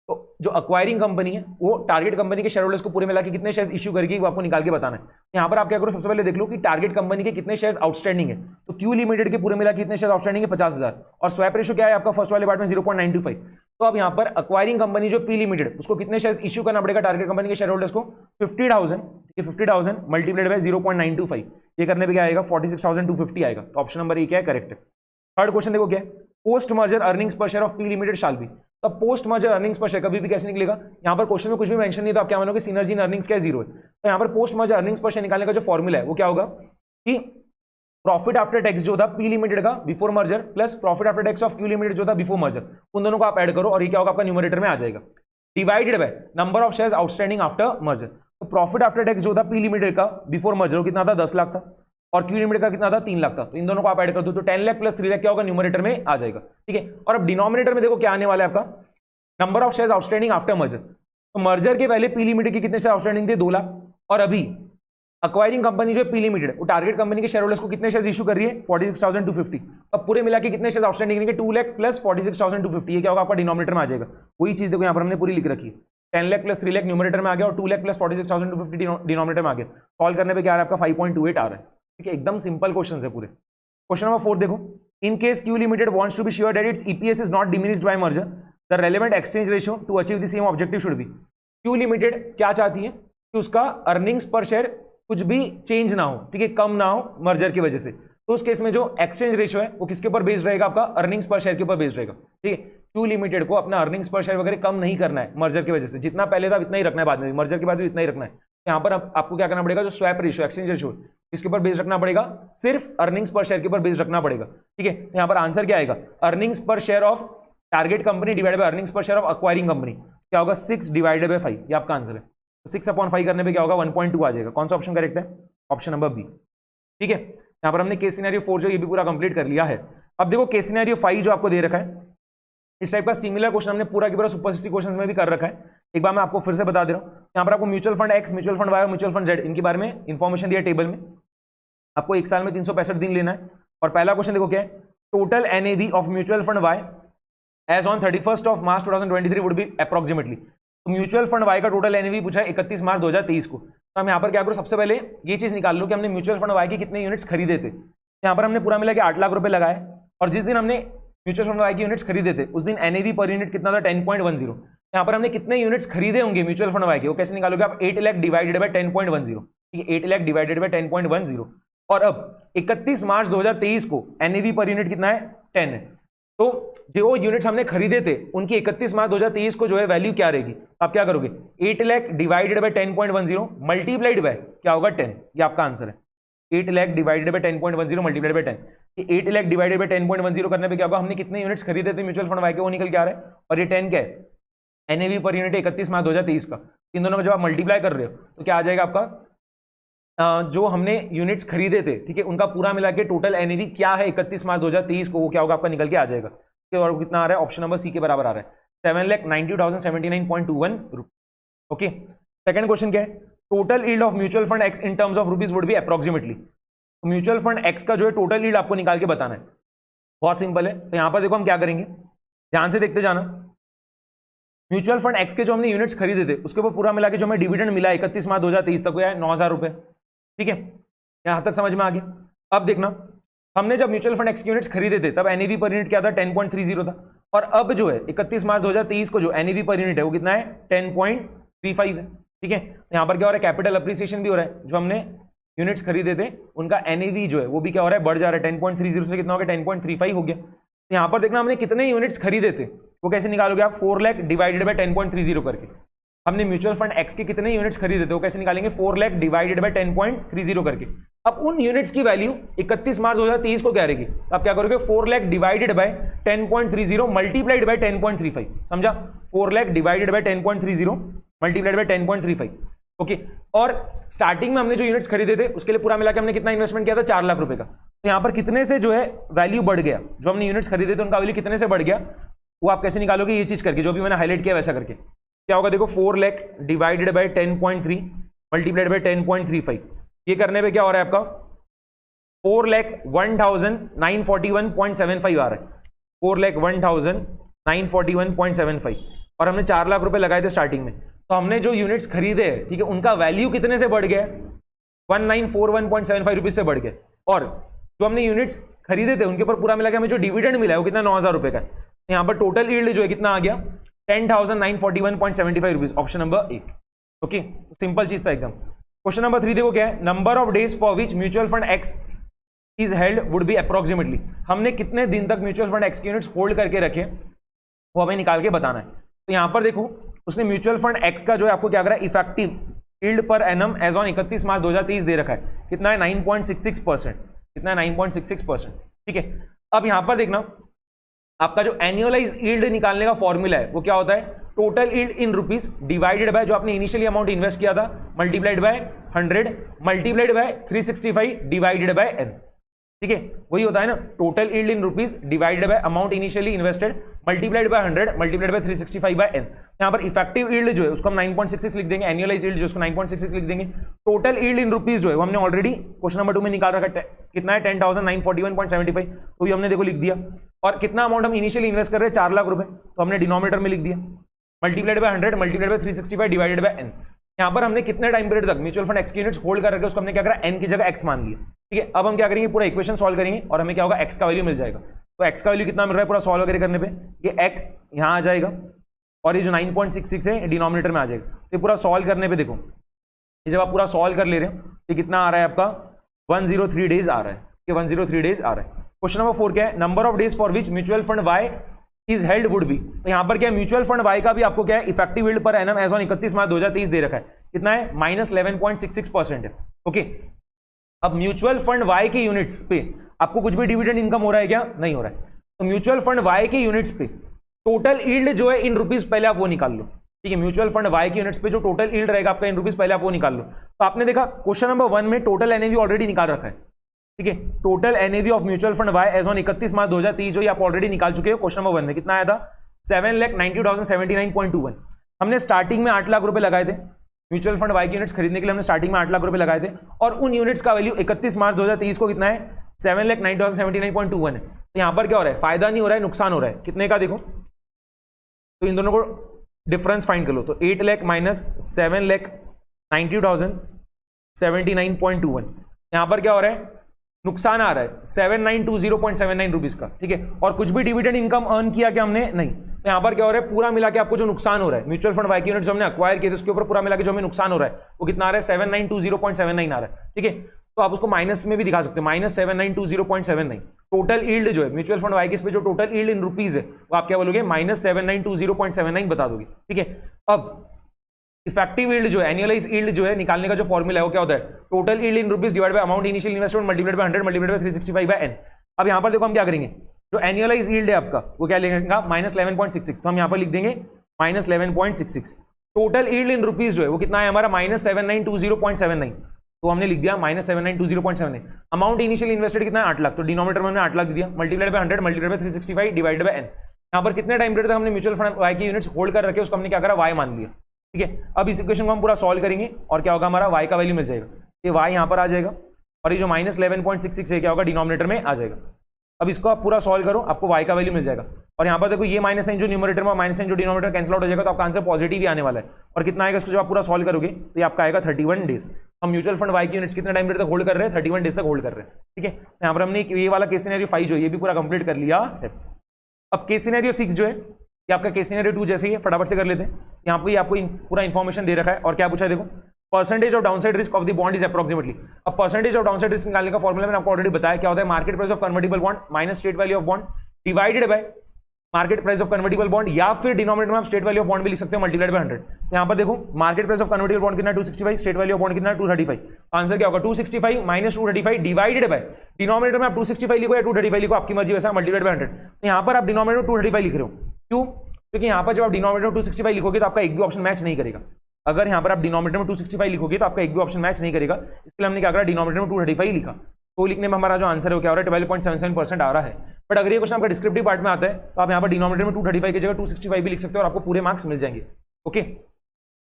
तो जो अक्वायरिंग कंपनी है वो टारगेट कंपनी के शेयर होल्डर्स को पूरे मिला के कितने शेयर्स इश्यू करेगी वो आपको निकाल के बताना है। यहाँ पर आप क्या करो, सबसे पहले देख लो कि टारगेट कंपनी के कितने शेयर्स आउटस्टैंडिंग है। तो क्यू लिमिटेड के पूरे मिला के कितने शेयर्स आउटस्टैंडिंग है 50,000 और स्वैप रेशियो क्या है आपका फर्स्ट वाले पार्ट में 0.925। तो अब यहाँ पर अक्वायरिंग कंपनी जो पी लिमिटेड उसको कितने शेयर्स इश्यू करना पड़ेगा टारगेट कंपनी के शेयर होल्डर्स को 50,000, 50,000 मल्टीप्लाइड बाय 0.925, ये करने पे क्या आएगा 46,250 आएगा। तो ऑप्शन नंबर ए क्या है करेक्ट है। थर्ड क्वेश्चन देखो क्या है, पोस्ट मर्जर अर्निंग्स पर share of P limited shall be. तो पोस्ट मर्जर अर्निंग्स पर शेयर कभी भी कैसे निकलेगा, यहाँ पर क्वेश्चन में कुछ भी मेंशन नहीं, तो आप क्या मानोगे सिनर्जी इन अर्निंग्स क्या है 0 है। तो यहाँ पर पोस्ट मर्जर अर्निंग्स पर शेयर निकालने का जो फॉर्मूला है वो क्या होगा कि प्रॉफिट आफ्टर टैक्स जो था पी लिमिटेड का before merger plus profit after tax of Q limited जो था बिफोर मर्जर, उन दोनों को आप ऐड करो और ये क्या होगा आपका न्यूमरेटर में आ जाएगा, divided by number of shares outstanding after merger. तो प्रॉफिट आफ्टर टैक्स जो था पी लिमिटेड का बिफोर मर्जर वो कितना था 10 लाख था और क्यू लिमिटेड का कितना था 3 लाख था। तो इन दोनों को आप ऐड कर दो तो 10 लाख प्लस 3 लाख क्या होगा न्यूमरेटर में आ जाएगा। ठीक है, और अब डिनोमिनेटर में देखो क्या आने वाला है आपका number of shares outstanding after merger. तो मर्जर के पहले पी लिमिटेड के कितने शेयर आउटस्टैंडिंग थे 2 लाख और अभी अक्वायरिंग कंपनी जो है पी लिमिटेड वो टारगेट कंपनी के शेयर होल्डर्स को कितने शेयर्स इशू कर रही है 46,250। अब पूरे मिला के कितने शेयर्स आउटस्टैंडिंग रहेंगे 2 लाख प्लस 46,250, ये क्या होगा आपका डिनोमिनेटर में आ जाएगा। वही चीज देखो यहाँ पर हमने पूरी लिख रखी है, 10 लाख प्लस 3 लाख न्यूमरेटर में आ गया और 2 लाख प्लस 46,250 डिनोमिनेटर में आ गया। सॉल्व करने पे क्या आ रहा है आपका 5.28 आ रहा है। ठीक है, एकदम सिंपल क्वेश्चन है पूरे। क्वेश्चन नंबर 4 देखो, in case Q limited wants to be sure that its EPS is not diminished by merger the relevant exchange ratio to achieve the same objective should be. Q limited क्या चाहती है कि उसका अर्निंग्स पर शेयर कुछ भी चेंज ना हो, ठीक है, कम ना हो मर्जर की वजह से। तो उस केस में जो एक्सचेंज रेशियो है वो किसके ऊपर बेस्ड रहेगा आपका अर्निंग्स पर शेयर के ऊपर बेस्ड रहेगा। ठीक है, क्यू लिमिटेड को अपना अर्निंग्स पर शेयर वगैरह कम नहीं करना है मर्जर की वजह से, जितना पहले था इतना ही रखना है, बाद में मर्जर के बाद भी इतना ही रखना है। यहाँ पर आपको क्या करना पड़ेगा, जो स्वैप रेशियो एक्सचेंज रेशियो इसके ऊपर बेस्ड रखना पड़ेगा, सिर्फ अर्निंग्स पर शेयर के ऊपर बेस्ड रखना पड़ेगा। ठीक है, तो यहाँ पर आंसर क्या आएगा, अर्निंग्स पर share of target company divided by earnings पर शेयर ऑफ एक्वायरिंग कंपनी, क्या होगा 6 डिवाइडेड बाय 5, ये आपका आंसर है। तो 6/5 करने पे क्या होगा 1.2 आ जाएगा। कौन सा ऑप्शन करेक्ट है, ऑप्शन नंबर बी। ठीक है, यहाँ पर हमने केस सिनेरियो 4 जो ये भी पूरा कंप्लीट कर लिया है। अब देखो केस सिनेरियो 5 जो आपको दे रखा है, इस टाइप का सिमिलर क्वेश्चन हमने पूरा की पूरा सुपरसिटी क्वेश्चंस में भी कर रखा है। एक बार मैं आपको फिर से बता दे रहा हूँ, यहाँ पर आपको mutual fund X, mutual fund Y और म्यूचुअल फंड जेड इनके बारे में इंफॉर्मेशन दिया टेबल में। आपको एक साल में 365 दिन लेना है। और पहला क्वेश्चन देखो क्या है, total NAV of mutual fund Y as on 31 March 2023 would be approximately. तो म्यूचुअल फंड वाई का टोटल एनएवी पूछा है 31 मार्च 2023 को। तो हम यहाँ पर क्या करो, सबसे पहले ये चीज निकाल लो कि हमने म्यूचुअल फंड वाई के कितने यूनिट्स खरीदे थे। यहाँ पर हमने पूरा मिला के 8 लाख रुपए लगाए और जिस दिन हमने म्यूचुअल फंड वाई के यूनिट्स खरीदे थे उस दिन एनएवी पर यूनिट कितना था 10.10। यहाँ पर हमने कितने यूनिट्स खरीदे होंगे म्यूचुअल फंड वाई के, वो कैसे निकालोगे आप, 8 लाख डिवाइडेड बाय 10.10। ठीक है, 8 लाख डिवाइडेड बाय 10.10 और अब 31 मार्च 2023 को एनएवी पर यूनिट कितना है 10 है। तो जो यूनिट्स हमने खरीदे थे उनकी 31 मार्च 2023 को जो है वैल्यू क्या रहेगी, आप क्या करोगे 8 lakh divided by 10.10 multiplied by क्या होगा 10, ये आपका आंसर है। 8 lakh divided by 10.10 multiplied by 10, ये 8 लाख डिवाइडेड बाय 10.10 करने पे क्या होगा, हमने कितने यूनिट्स खरीदे थे म्यूचुअल फंड वाई के वो निकल के आ रहा है और ये 10 क्या है एनएवी पर यूनिट 31 मार्च 2023 का। इन दोनों को जब आप मल्टीप्लाई कर रहे हो तो क्या आ जाएगा आपका, जो हमने यूनिट्स खरीदे थे, ठीक है, उनका पूरा मिला के टोटल एनएवी क्या है 31 मार्च 2023 को, वो क्या होगा आपका निकल के आ जाएगा। और कितना आ रहा है, ऑप्शन नंबर सी के बराबर आ रहा है 7,90,079.21 रुपये। ओके, सेकंड क्वेश्चन क्या है, total yield of mutual fund x in terms of rupees would be approximately. तो म्यूचुअल फंड एक्स का जो है टोटल यील्ड आपको निकाल के बताना है, बहुत सिंपल है। तो यहां पर देखो हम क्या करेंगे, ध्यान से देखते जाना। म्यूचुअल फंड एक्स के जो हमने यूनिट्स खरीदे थे उसके ऊपर पूरा मिला के जो हमें डिविडेंड मिला 31 मार्च 2023 तक, वो है 9,000 रुपये। ठीक है, यहां तक समझ में आ गया। अब देखना, हमने जब म्यूचुअल फंड एक्स यूनिट्स खरीदे थे तब एनएवी पर यूनिट क्या था 10.30 था और अब जो है 31 मार्च 2023 को जो एनएवी पर यूनिट है वो कितना है 10.35 है। ठीक है, यहां पर क्या हो रहा है, कैपिटल अप्रिसिएशन भी हो रहा है। जो हमने यूनिट्स खरीदे थे उनका एनएवी जो है वो भी क्या हो रहा है, बढ़ जा रहा है। 10.30 से कितना हो गया 10.35 हो गया। यहां पर देखना हमने कितने यूनिट्स खरीदे थे, वो कैसे निकालोगे आप, 4 लाख डिवाइडेड बाय 10.30 करके। हमने म्यूचुअल फंड एक्स के कितने यूनिट्स खरीदे थे वो कैसे निकालेंगे, 4 लाख डिवाइडेड बाय 10.30 करके। अब उन यूनिट्स की वैल्यू 31 मार्च 2023 को क्या रहेगी, तो आप क्या करोगे 4 lakh divided by 10.30 multiplied by 10.35, समझा, 4 lakh divided by 10.30 multiplied by 10.35, okay. और स्टार्टिंग में हमने जो यूनिट्स खरीदे थे उसके लिए पूरा मिला के हमने कितना इन्वेस्टमेंट किया था, 4 लाख रुपए का। तो यहां पर कितने से जो है वैल्यू बढ़ गया, जो हमने यूनिट्स खरीदे थे उनका वैल्यू कितने से बढ़ गया, वो आप कैसे निकालोगे, ये चीज करके जो भी मैंने हाईलाइट किया वैसा करके। क्या होगा देखो, 4 lakh divided by 10.3 multiplied by 10.35, ये करने पे क्या हो रहा है आपका 4,01,941.75 आ रहा है, 4,01,941.75। और हमने 4 लाख रुपए लगाए थे स्टार्टिंग में, तो हमने जो यूनिट्स खरीदे हैं, ठीक है, उनका वैल्यू कितने से बढ़ गया, 1941.75 रुपीज से बढ़ गया। और जो हमने यूनिट्स खरीदे थे उनके ऊपर पूरा मिला के हमें जो डिविडेंड मिला है वो कितना, 9,000 रुपए का। यहां पर टोटल यील्ड जो है कितना आ गया, 10,941.75 रुपीज, ऑप्शन नंबर ए, ओके। सिंपल चीज था एकदम। क्वेश्चन नंबर 3 देखो क्या है, number of days for which mutual fund x is held would be approximately, हमने कितने दिन तक म्यूचुअल फंड एक्स के यूनिट्स होल्ड करके रखे वो हमें निकाल के बताना है। तो यहां पर देखो उसने म्यूचुअल फंड एक्स का जो है आपको क्या करा है, effective yield per annum as on 31 March 2023 दे रखा है, कितना है 9.66%, कितना है 9.66%, ठीक है। अब यहां पर देखना आपका जो एनुअलाइज यील्ड निकालने का फॉर्मूला है वो क्या होता है, total yield in rupees divided by जो आपने इनिशियली अमाउंट इन्वेस्ट किया था multiplied by 100 multiplied by 365 divided by N, ठीक है, वही होता है ना, total yield in rupees divided by amount initially invested multiplied by 100 multiplied by 365 by N. यहां पर इफेक्टिव यील्ड जो है उसको हम 9.66 लिख देंगे, एनुअलाइज यील्ड जो उसको 9.66 लिख देंगे। टोटल यील्ड इन रुपीस जो है वो हमने ऑलरेडी क्वेश्चन नंबर 2 में निकाल रखा है, कितना है 10,941.75, तो ये हमने देखो लिख दिया। और कितना अमाउंट हम इनिशियली इन्वेस्ट कर रहे हैं, 4 लाख रुपए, तो हमने डिनोमिनेटर में लिख दिया, multiplied by 100 multiplied by 365 divided by N. यहां पर हमने कितने टाइम पीरियड तक म्यूचुअल फंड एक्स के यूनिट्स होल्ड कर रखे उसको हमने क्या करा, एन की जगह एक्स मान लिया, ठीक है। अब हम क्या करेंगे, पूरा इक्वेशन सॉल्व करेंगे और हमें क्या होगा, एक्स का वैल्यू मिल जाएगा। तो एक्स का वैल्यू कितना मिल रहा है पूरा सॉल्व वगैरह करने पे, ये एक्स यहां आ जाएगा और ये जो 9.66 है डिनोमिनेटर में आ जाएगा। तो ये पूरा सॉल्व करने पे देखो, ये जब आप पूरा सॉल्व कर ले रहे हो ये कितना आ रहा है आपका 103 डेज आ रहा है, ये 103 डेज आ रहा है। क्वेश्चन नंबर 4 क्या है, number of days for which mutual fund Y is held would be, तो यहां पर क्या है, म्यूचुअल फंड वाई का भी आपको क्या है effective yield per annum as on 31 March 2023 दे रखा है, कितना है -11.66% है, ओके। अब म्यूचुअल फंड वाई के यूनिट्स पे आपको कुछ भी डिविडेंड इनकम हो रहा है क्या, नहीं हो रहा है। तो म्यूचुअल फंड वाई के यूनिट्स पे टोटल यील्ड जो है इन रुपीस पहले आप वो निकाल लो, ठीक है। म्यूचुअल फंड वाई के यूनिट्स पे जो टोटल यील्ड रहेगा आपका इन रुपीस पहले आप वो निकाल लो। तो आपने देखा क्वेश्चन नंबर 1 में टोटल एनएवी ऑलरेडी निकाल रखा है, ठीक है। Total NAV of mutual fund Y as on 31 March 2023 जो आप ऑलरेडी निकाल चुके हो। क्वेश्चन नंबर 1 में कितना आया था, 7,90,079.21। हमने स्टार्टिंग में 8 लाख रुपए लगाए थे म्यूचुअल फंड वाई के यूनिट्स खरीदने के लिए, हमने स्टार्टिंग में 8 लाख रुपए लगाए थे और उन यूनिट्स का वैल्यू 31 मार्च 2023 को कितना है, 7,90,079.21 है। तो यहां पर क्या हो रहा है, फायदा नहीं हो रहा है, नुकसान हो रहा है, कितने का देखो, तो इन दोनों को डिफरेंस फाइंड कर लो। तो 8 लाख माइनस 7,90,079.21, यहां पर क्या हो रहा है, नुकसान आ रहा है 7,920.79 रुपीज का, ठीक है। और कुछ भी डिविडेंड इनकम अर्न किया क्या हमने, नहीं। तो यहां पर क्या हो रहा है, पूरा मिला के आपको जो नुकसान हो रहा है म्यूचुअल फंड वाई के यूनिट जो हमने अक्वायर किए थे उसके ऊपर पूरा मिला के जो हमें नुकसान हो रहा है वो कितना आ रहा है, 7,920.79 आ रहा है, ठीक है। तो आप उसको माइनस में भी दिखा सकते हो, -7,920.79। टोटल यील्ड जो है म्यूचुअल फंड वाई के इस पे जो टोटल यील्ड इन रुपीज है वो आप क्या बोलोगे, -7,920.79 बता दोगे, ठीक है। अब इफेक्टिव यील्ड जो है, एनुअलाइज यील्ड जो है निकालने का जो फॉर्मूला है वो क्या होता है, total yield in rupees divide by amount initial investment multiplied by 100 multiplied by 365 by N. अब यहां पर देखो हम क्या करेंगे, जो एनुअलाइज यील्ड है आपका वो क्या लिखेगा, -11.66, तो हम यहां पर लिख देंगे -11.66। टोटल यील्ड इन रुपीस जो है वो कितना है हमारा, -7,920.79, तो हमने लिख दिया -7,920.79। अमाउंट इनिशियल इन्वेस्टेड कितना है, 8 लाख, तो डिनोमिनेटर में हमने 8 लाख दिया, multiplied by 100 multiplied by 365 divided by N. यहां पर कितने टाइम पीरियड तक हमने म्यूचुअल फंड वाई के यूनिट्स होल्ड कर रखे उसको हमने क्या करा, वाई मान लिया, ठीक है। अब इस इक्वेशन को हम पूरा सॉल्व करेंगे और क्या होगा, हमारा y का वैल्यू मिल जाएगा, ये y यहां पर आ जाएगा और ये जो -11.66 है क्या होगा, डिनोमिनेटर में आ जाएगा। अब इसको आप पूरा सॉल्व करो, आपको y का वैल्यू मिल जाएगा। और यहां पर देखो ये माइनस साइन जो न्यूमरेटर में, माइनस साइन जो डिनोमिनेटर कैंसिल आउट हो जाएगा, तो आपका आंसर पॉजिटिव ही आने वाला है। और कितना आएगा इसको जब आप पूरा सॉल्व करोगे तो ये आपका आएगा 31 डेज। हम म्यूचुअल फंड वाई की यूनिट्स कितने टाइम तक होल्ड कर रहे हैं, 31 डेज तक होल्ड कर रहे हैं, ठीक है। यहाँ पर हमने ये वाला केस सिनेरियो 5 जो ये भी पूरा कंप्लीट कर लिया है। अब केस सिनेरियो 6 जो है ये आपका केस सिनेरियो 2 जैसे ही है, फटाफट से कर लेते हैं। यहाँ पे आपको पूरा इन्फॉर्मेशन दे रखा है और क्या पूछा है देखो, percentage of downside risk of the bond is approximately. अब परसेंटेज ऑफ डाउनसाइड रिस्क निकालने का फॉर्मूला मैंने आपको ऑलरेडी बताया, क्या होता है, market price of convertible bond minus state value of bond divided by market price of convertible bond, या फिर डिनोमिनेटर में आप स्टेट वैल्यू ऑफ बॉन्ड भी लिख सकते हो मल्टीप्लाइड बाय 100। तो यहां पर देखो market price of convertible bond कितना 265, स्टेट वैल्यू ऑफ बॉन्ड कितना 235। आंसर क्या होगा 265 माइनस 235 डिवाइडेड बाय, डिनोमिनेटर में आप 265 लिखो या 235 लिखो, आपकी मर्जी, वैसा मल्टीप्लाइड बाय 100। तो यहां पर आप डिनोमिनेटर 235 लिख रहे हो, क्यों? क्योंकि यहां पर जब आप डिनोमिनेटर 265 लिखोगे तो आपका एक भी ऑप्शन मैच नहीं करेगा। अगर यहां पर आप डिनोमिनेटर में 265 लिखोगे तो आपका एक भी ऑप्शन मैच नहीं करेगा, इसलिए हमने क्या करा डिनोमिनेटर में 235 लिखा। तो लिखने में हमारा जो आंसर है वो क्या हो रहा है 12.77% आ रहा है। बट अगर ये क्वेश्चन आपका डिस्क्रिप्टिव पार्ट में आता है तो आप यहाँ पर डिनोमिनेटर में 235 की जगह 265 भी लिख सकते हो और आपको पूरे मार्क्स मिल जाएंगे। ओके,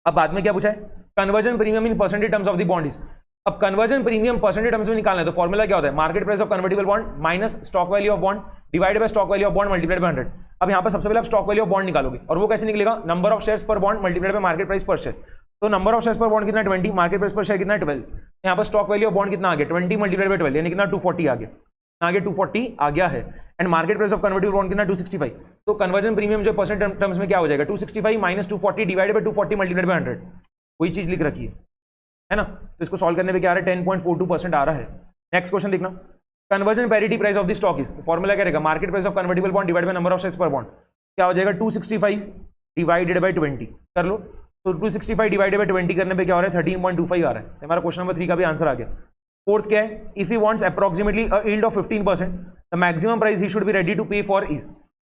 अब बाद में क्या पूछा है, conversion premium in percentage terms of the bond is. अब कन्वर्जन प्रीमियम परसेंटेज टर्म्स में निकालना है तो फॉर्मूला क्या होता है, market price of convertible bond minus stock value of bond divide by stock value of bond multiplied by 100। अब यहाँ पर सबसे पहले आप स्टॉक वैल्यू ऑफ बॉन्ड निकालोगे और वो कैसे निकलेगा, नंबर ऑफ शेयर्स पर bond multiplied by market price per share. तो नंबर ऑफ शेयर्स पर बॉन्ड कितना 20, मार्केट प्राइस पर शेयर कितना 12। यहाँ पर स्टॉक वैल्यू ऑफ बॉन्ड कितना आ गया 20 मल्टीप्लाइड बाय 12 यानी कितना 240 आ गया, आगे 240 आ गया है। And market price of convertible bond कितना 265। तो कन्वर्जन प्रीमियम जो परसेंट टर्म्स में क्या हो जाएगा 265 minus 240 divided by 240 multiplied by 100, वही चीज लिख रखी है ना। तो इसको सॉल्व करने पे क्या आ रहा है 10.42% आ रहा है। नेक्स्ट क्वेश्चन देखना, conversion parity price of the stock is, formula क्या रहेगा, market price of convertible bond divide by number of shares पर बॉन्ड, क्या हो जाएगा 265 डिवाइडेड बाय 20 कर लो। तो 265 डिवाइडेड बाय 20 करने पे क्या हो रहा है 13.25 आ रहा है। तो हमारा क्वेश्चन नंबर 3 का भी आंसर आ गया। फोर्थ क्या है, if he wants approximately a yield of 15%, the maximum price he should be ready to pay for is.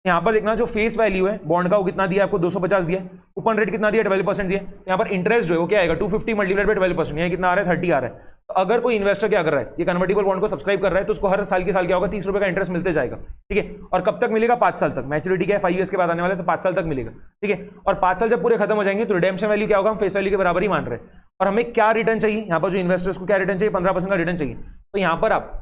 यहाँ पर देखना जो फेस वैल्यू है बॉन्ड का वो कितना दिया आपको 250 दिया, कूपन रेट कितना दिया 12% दिया। यहाँ पर इंटरेस्ट जो है वो क्या आएगा 250 मल्टीप्लाइड बाय 12%, यहाँ कितना आ रहा है 30 आ रहा है। तो अगर कोई इन्वेस्टर क्या कर रहा है, ये कन्वर्टिबल बॉन्ड को सब्सक्राइब कर रहा है तो उसको हर साल के साल क्या होगा 30 रुपए का इंटरेस्ट मिलते जाएगा। ठीक है, और कब तक मिलेगा 5 साल तक, मैच्योरिटी क्या है 5 ईयर्स के बाद आने वाले, तो 5 साल तक मिलेगा। ठीक है, और 5 साल जब पूरे खत्म हो जाएंगे तो रिडेम्पशन वैल्यू क्या होगा, हम फेस वैल्यू के बराबर ही मान रहे हैं। और हमें क्या रिटर्न चाहिए, यहाँ पर जो इन्वेस्टर्स को क्या रिटर्न चाहिए 15% का रिटर्न चाहिए। तो यहाँ पर आप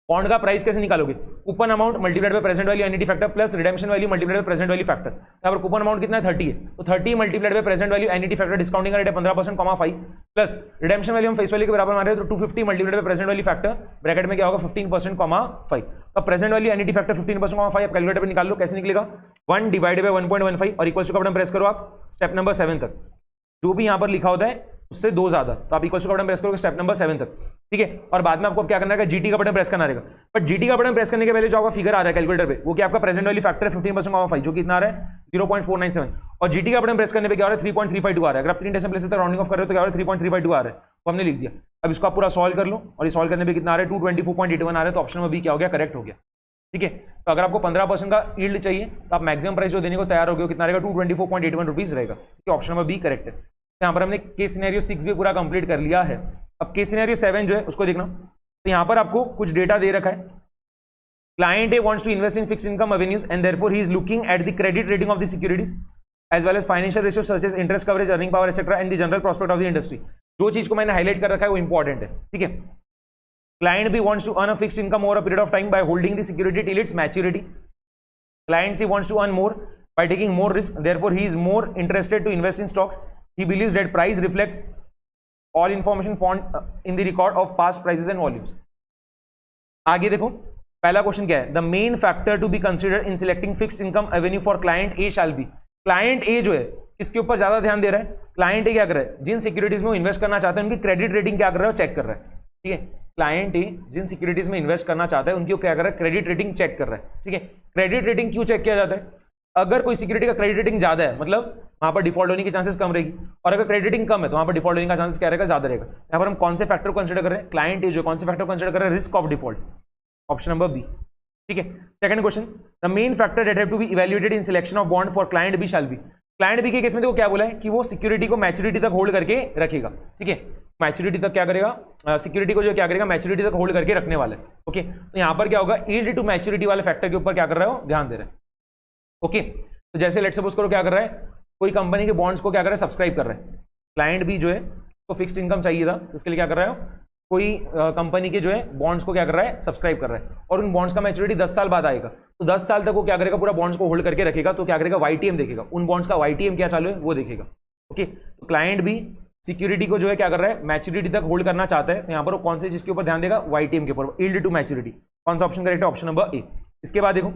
बॉन्ड का प्राइस कैसे निकालोगे, coupon amount multiplied by present value annuity factor plus redemption value multiplied by present value factor. यहाँ पर कूपन अमाउंट कितना है 30 है, तो 30 multiplied by present value annuity factor discounting का रेट है 15% 5 प्लस रिडेम्पशन वैल्यू हम फेस वैल्यू के बराबर मान रहे हैं तो 250 multiplied by present value factor bracket में क्या होगा 15% 5। तो प्रेजेंट वैल्यू एन्युटी फैक्टर 15% 5 आप कैलकुलेटर पे निकाल लो, कैसे निकलेगा 1 डिवाइडेड बाय 1.15 और इक्वल्स टू का बटन प्रेस करो आप स्टेप नंबर 7 तक, जो भी यहाँ पर लिखा होता है उससे 2 ज्यादा, तो आप इक्वल्स टू का बटन प्रेस करोगे स्टेप नंबर 7 तक। ठीक है, और बाद में आपको क्या करना है जीटी का बटन प्रेस करना रहेगा। बट जीटी का बटन प्रेस करने के पहले जो आपका फिगर आ रहा है कैलकुलेटर पे वो क्या आपका प्रेजेंट वैल्यू फैक्टर है 15% 5 जो कितना आ रहा है 0.497 और जीटी का बटन प्रेस करने पे क्या आ रहा है 3.352 आ रहा है। अगर आप 3 डेसिमल प्लेसेस तक राउंडिंग ऑफ कर रहे हो तो क्या आ रहा है 3.352 आ रहा है, तो हमने लिख दिया। अब इसको आप पूरा सॉल्व कर लो और ये सॉल्व करने पे कितना आ रहा है 224.81 आ रहा है, तो ऑप्शन नंबर बी क्या हो गया करेक्ट हो गया। ठीक है, तो अगर आपको 15% का यील्ड चाहिए तो आप मैक्सिमम प्राइस जो देने को तैयार हो गए कितना रहेगा 224.81 रुपीज रहेगा। ऑप्शन नंबर बी करेक्ट है। यहाँ पर हमने केस सिनेरियो 6 भी पूरा कंप्लीट कर लिया है। अब केस सिनेरियो 7 जो है उसको देखना, तो यहाँ पर आपको कुछ डेटा दे रखा है। Client A wants to invest in fixed income avenues and therefore he is looking at the credit rating of the securities as well as financial ratio such as interest coverage earning power etcetera and the general prospect of the industry. जो चीज को मैंने हाईलाइट कर रखा है वो इंपॉर्टेंट है। ठीक है, client B wants to earn a fixed income over a period of time by holding the security till its maturity. Client C wants to earn more by taking more risk, therefore he is more interested to invest in stocks. He believes that price reflects all information found in the record of past prices and volumes. आगे देखो पहला क्वेश्चन क्या है, the main factor to be considered in selecting fixed income avenue for client A shall be. Client A जो है किसके ऊपर ज्यादा ध्यान दे रहा है, क्लाइंट ए क्या कर रहा है जिन सिक्योरिटीज में वो इन्वेस्ट करना चाहते हैं उनकी क्रेडिट रेटिंग क्या कर रहा है चेक कर रहा है। ठीक है, क्लाइंट ए जिन सिक्योरिटीज में इन्वेस्ट करना चाहता है उनकी क्या कर रहा है क्रेडिट रेटिंग चेक कर रहा है। ठीक है, क्रेडिट रेटिंग क्यों चेक किया जाता है, अगर कोई सिक्योरिटी का क्रेडिट रेटिंग ज्यादा है मतलब वहां पर डिफॉल्ट होने की चांसेस कम रहेगी, और अगर क्रेडिट रेटिंग कम है तो वहां पर डिफॉल्ट होने का चांसेस क्या रहेगा ज्यादा रहेगा। यहाँ पर हम कौन से फैक्टर को कंसीडर कर रहे हैं, क्लाइंट ए जो कौन से फैक्टर को कंसीडर कर रहे हैं, risk of default, option number B. ठीक है, second question, the main factor that have to be evaluated in selection of bond for client B shall be. Client B के केस में देखो क्या बोला है कि वो सिक्योरिटी को मैच्योरिटी तक होल्ड करके रखेगा। ठीक है, मैच्योरिटी तक क्या करेगा, सिक्योरिटी को जो क्या करेगा मैच्योरिटी तक होल्ड करके रखने वाला है। ओके, तो यहाँ पर क्या होगा यील्ड टू मैच्योरिटी वाले फैक्टर के ऊपर क्या कर रहे हो ध्यान दे रहे हैं। ओके, तो जैसे लेट्स सपोज करो क्या कर रहा है, कोई कंपनी के बॉन्ड्स को क्या कर रहा है सब्सक्राइब कर रहा है, क्लाइंट भी जो है तो फिक्स्ड इनकम चाहिए था तो इसके लिए क्या कर रहा है, कोई कंपनी के जो है बॉन्ड्स को क्या कर रहा है सब्सक्राइब कर रहा है और उन बॉन्ड्स का मैच्योरिटी 10 साल बाद आएगा, तो 10 साल तक वो क्या करेगा पूरा बॉन्ड्स को होल्ड करके रखेगा। तो क्या करेगा वाईटीएम देखेगा, उन बॉन्ड्स का वाईटीएम क्या चालू है वो देखेगा। ओके, तो क्लाइंट भी सिक्योरिटी को जो है क्या कर रहा है मैच्योरिटी तक होल्ड करना चाहता है, तो यहाँ पर वो कौन से चीज के ऊपर ध्यान देगा, वाईटीएम के ऊपर, यील्ड टू मैच्योरिटी। कौन सा ऑप्शन करेक्ट है, ऑप्शन नंबर ए। इसके बाद देखो,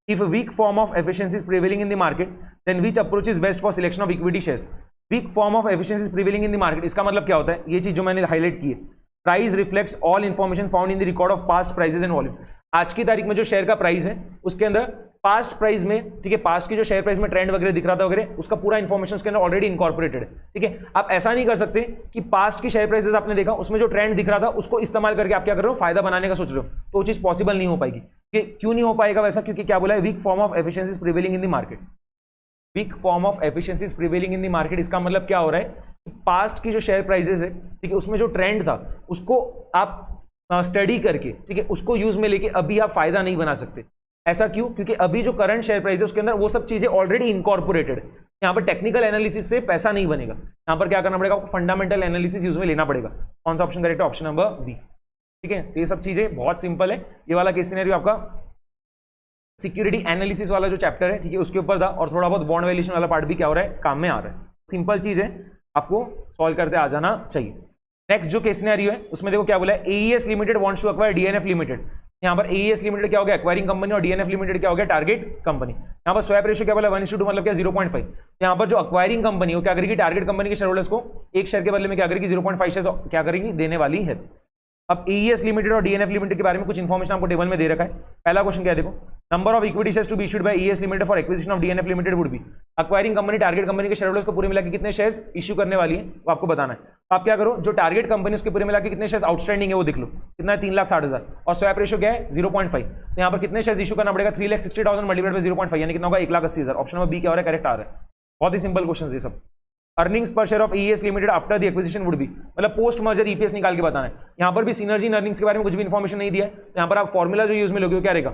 if a weak form of efficiency is prevailing in the market then which approach is best for selection of equity shares। weak form of efficiency is prevailing in the market, इसका मतलब क्या होता है, ये चीज जो मैंने हाईलाइट की है, price reflects all information found in the record of past prices and volume. आज की तारीख में जो शेयर का प्राइस है उसके अंदर पास्ट प्राइस में, ठीक है, पास्ट की जो शेयर प्राइस में ट्रेंड वगैरह दिख रहा था वगैरह, उसका पूरा इंफॉर्मेशन उसके अंदर ऑलरेडी इनकॉर्पोरेटेड है। ठीक है, आप ऐसा नहीं कर सकते कि पास्ट की शेयर प्राइसेस आपने देखा, उसमें जो ट्रेंड दिख रहा था उसको इस्तेमाल करके आप क्या कर रहे हो, फायदा बनाने का सोच रहे हो, तो वो चीज पॉसिबल नहीं हो पाएगी। क्यों नहीं हो पाएगा वैसा? क्योंकि क्या बोला है, weak form of efficiency prevailing in the market. Weak form of efficiency prevailing in the market, इसका मतलब क्या हो रहा है, पास्ट की जो शेयर प्राइसेस है, ठीक है, उसमें जो ट्रेंड था उसको आप स्टडी करके, ठीक है, उसको यूज में लेके अभी आप फायदा नहीं बना सकते। ऐसा क्यों? क्योंकि अभी जो करंट शेयर प्राइस है उसके अंदर वो सब चीजें ऑलरेडी इनकॉर्पोरेटेड है। यहाँ पर टेक्निकल एनालिसिस से पैसा नहीं बनेगा, यहाँ पर क्या करना पड़ेगा आपको, फंडामेंटल एनालिसिस यूज में लेना पड़ेगा। कौन सा ऑप्शन करेक्ट है? Option number B. ठीक है, तो ये सब चीजें बहुत सिंपल है। ये वाला केस सिनेरियो आपका सिक्योरिटी एनालिसिस वाला जो चैप्टर है, ठीक है, उसके ऊपर था, और थोड़ा बहुत बॉन्ड वैल्यूएशन वाला पार्ट भी क्या हो रहा है, काम में आ रहा है। सिंपल चीज है, आपको सॉल्व करते आ जाना चाहिए। नेक्स्ट जो केस सिनेरियो है उसमें देखो क्या बोला है, AES limited wants to acquire DNF limited. यहाँ पर एईएस लिमिटेड क्या हो गया, एक्वायरिंग कंपनी, और डीएनएफ लिमिटेड क्या हो गया, टारगेट कंपनी। यहाँ पर स्वैप रेशियो क्या बोला, 1:2 मतलब क्या, 0.5। यहाँ पर जो एक्वायरिंग कंपनी वो क्या करेगी, टारगेट कंपनी के शेयर होल्डर्स को एक शेयर के बदले में क्या करेगी, 0.5 शेयर क्या करेगी, देने वाली है। अब एईएस लिमिटेड और डीएनएफ लिमिटेड के बारे में कुछ इन्फॉर्मेशन आपको टेबल में दे रखा है। पहला क्वेश्चन क्या है देखो, number of equity shares to be issued by AES limited for acquisition of DNF limited would be. Acquiring company target company के शेयर होल्डर्स को पूरे मिला के कितने शेयर्स इश्यू करने वाली है वो आपको बताना है। तो आप क्या करो, जो टारगेट कंपनी उसके पूरे मिला के कितने शेयर्स आउटस्टैंडिंग है वो देख लो, कितना है, 3,60,000, और स्वैप रेशियो क्या है, 0.5। तो यहाँ पर कितने शेयर्स इशू करना पड़ेगा, 3,60,000 मल्टीप्लाइड बाय 0.5 यानी कितना होगा, 1,80,000। ऑप्शन नंबर बी क्या हो रहा है, करेक्ट आ रहा है। बहुत ही सिंपल क्वेश्चन है सब। अर्निंग्स पर share of AES limited after the acquisition would B, मतलब पोस्ट मर्जर ईपीएस निकाल के बताना है। यहाँ पर भी सिनर्जी अर्निंग्स के बारे में कुछ भी इंफॉर्मेशन नहीं दिया है, तो यहाँ पर आप फॉर्मूला जो यूज में लोगे वो क्या रहेगा,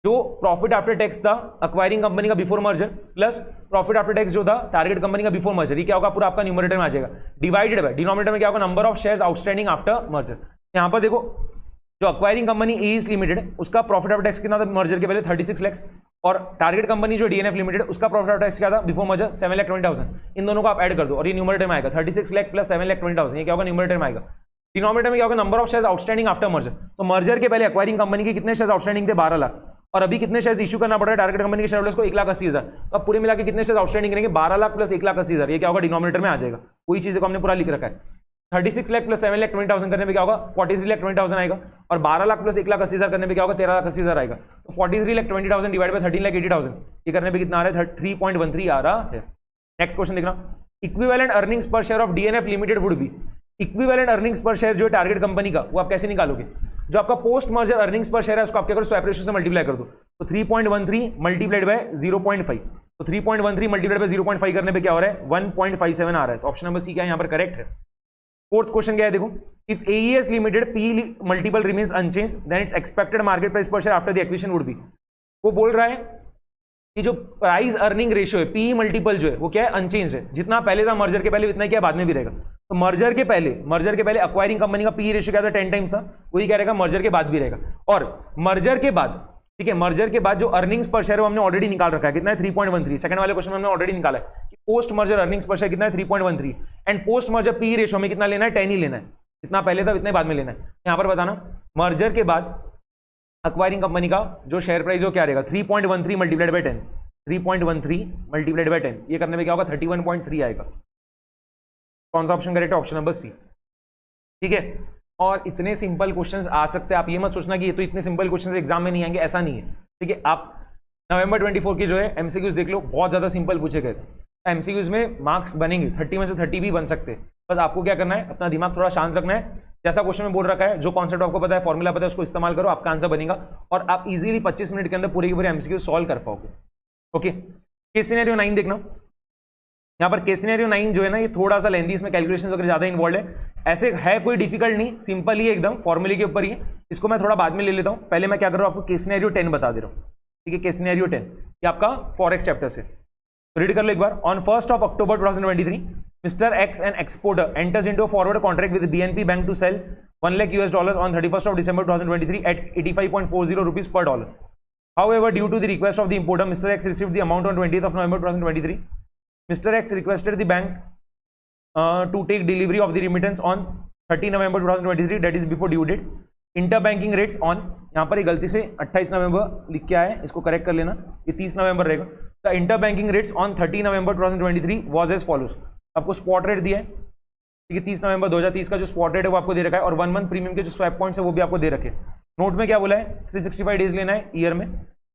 जो प्रॉफिट आफ्टर टैक्स था एक्वायरिंग कंपनी का before merger plus profit after tax जो था टारगेट कंपनी का बिफोर मर्जर, ये क्या होगा, पूरा आपका न्यूमरेटर में आ जाएगा, डिवाइडेड बाय डिनोमिनेटर में क्या होगा, number of shares outstanding after merger. यहाँ पर देखो जो एक्वायरिंग कंपनी एईएस लिमिटेड उसका प्रॉफिट आफ्टर टैक्स कितना था मर्जर के पहले, 36 लाख, और टारगेट कंपनी जो डीएनएफ लिमिटेड उसका प्रॉफिट आफ्टर टैक्स क्या था बिफोर मर्जर, 7,20,000। इन दोनों को आप ऐड कर दो और ये न्यूमरेटर में आएगा, 36 लाख प्लस 7,20,000, ये क्या होगा, न्यूमरेटर में आएगा। डिनोमिनेटर में क्या होगा, number of shares outstanding after merger. तो मर्जर के पहले एक्वायरिंग कंपनी के कितने शेयर्स आउटस्टैंडिंग थे, 12 लाख, और अभी कितने शेयर्स इशू करना पड़ रहा है टारगेट कंपनी के शेयर होल्डर्स को, 1,80,000। तो अब पूरे मिला के कितने शेयर्स आउटस्टैंडिंग करेंगे, 12 लाख प्लस 1,80,000, ये क्या होगा, डिनोमिनेटर में आ जाएगा। वही चीज को हमने पूरा लिख रखा है, 36 लाख प्लस 7,20,000 करने पे क्या होगा, 43,20,000 आएगा, और 12 लाख प्लस 1,80,000 करने पे क्या होगा, 13,80,000 आएगा। तो 43,20,000 डिवाइड बाय 13,80,000, ये करने पे कितना आ रहा है, 3.13 आ रहा है। नेक्स्ट क्वेश्चन देखना, इक्विवेलेंट अर्निंग्स पर share of DNF limited would B. Equivalent earnings पर शेयर जो है टारगेट कंपनी का, वो आप कैसे निकालोगे, जो आपका पोस्ट मर्जर अर्निंग्स पर शेयर है उसको आप क्या करो, स्वैप रेशियो से मल्टीप्लाई कर दो। तो 3.13 मल्टीप्लाइड बाय 0.5, तो 3.13 मल्टीप्लाइड बाय 0.5 करने पे क्या हो रहा है, 1.57 आ रहा है। तो ऑप्शन नंबर सी क्या है यहाँ पर करेक्ट है। फोर्थ क्वेश्चन क्या है देखो, if AES limited P multiple remains unchanged then it's expected market price per share after the acquisition would be. वो बोल रहा है कि जो प्राइस अर्निंग रेशियो है, पी मल्टीपल जो है वो क्या है, अनचेंज है, जितना पहले था मर्जर के पहले उतना ही क्या बाद में भी रहेगा। तो मर्जर के पहले एक्वायरिंग कंपनी का पी रेशियो क्या था, 10 टाइम्स था, वही क्या रहेगा मर्जर के बाद भी रहेगा। और मर्जर के बाद, ठीक है, मर्जर के बाद जो अर्निंग्स पर शेयर है वो हमने ऑलरेडी निकाल रखा है, कितना है, 3.13। सेकंड वाले क्वेश्चन में हमने ऑलरेडी निकाला है कि पोस्ट मर्जर अर्निंग्स पर शेयर कितना है, 3.13, and post merger P ratio में कितना लेना है, 10 ही लेना है, जितना पहले था उतना बाद में लेना है। यहाँ पर बताना मर्जर के बाद एक्वायरिंग कंपनी का जो शेयर प्राइस हो क्या रहेगा, 3.13 मल्टीप्लाइड बाय 10, 3.13 मल्टीप्लाइड बाय 10, ये करने में क्या होगा, 31.3 आएगा। कौन सा ऑप्शन करेक्ट है, ऑप्शन नंबर सी। ठीक है, और इतने सिंपल क्वेश्चंस आ सकते हैं, आप ये मत सोचना कि ये तो इतने सिंपल क्वेश्चंस एग्जाम में नहीं आएंगे, ऐसा नहीं है। ठीक है, आप नवंबर 24 की जो है एमसीक्यूज देख लो, बहुत ज्यादा सिंपल पूछे गए। एमसीक्यूज में मार्क्स बनेंगे, 30 में से 30 भी बन सकते हैं। बस आपको क्या करना है, अपना दिमाग थोड़ा शांत रखना है, जैसा क्वेश्चन में बोल रखा है, जो कॉन्सेप्ट आपको पता है, फॉर्मूला पता है, उसको इस्तेमाल करो, आपका आंसर बनेगा, और आप इजीली 25 मिनट के अंदर पूरे के पूरे एमसीक्यू सॉल्व कर पाओगे। ओके, केस सिनेरियो 9 देखना। यहाँ पर केस सिनेरियो 9 जो है ना, ये थोड़ा सा लेंथी, इसमें कैलकुलेशन वगैरह ज्यादा इन्वॉल्व है। ऐसे है कोई डिफिकल्ट नहीं, सिंपल ही एकदम, फॉर्मूले के ऊपर ही है। इसको मैं थोड़ा बाद में ले लेता हूँ, पहले मैं क्या कर रहा हूँ, आपको केस सिनेरियो 10 बता दे रहा हूँ। ठीक है, केस सिनेरियो 10 ये आपका फॉरेक्स चैप्टर से रीड कर लो एक बार। On 1 October 2023 mister X an exporter enters into forward contract with BNP bank to sell $1,00,000 on 31st December 2023 at 85.40 rupees per dollar. However, due to the request of the importer, Mr. X received the amount on 20th of November 2023. Mr. X requested the bank to take delivery of the remittance on 30 November 2023, that is before due date. Interbanking rates on, यहाँ पर ये गलती से 28 नवंबर लिख के आया है, इसको करेक्ट कर लेना, ये 30 नवंबर रहेगा। The interbanking rates on 30 November 2023 was as follows. आपको स्पॉट रेट दिया है, ठीक है, 30 नवंबर 2030 का जो स्पॉट रेट है वो आपको दे रखा है, और 1 मंथ प्रीमियम के जो स्वैप पॉइंट्स है वो भी आपको दे रखे। नोट में क्या बोला है 365 डेज लेना है ईयर में,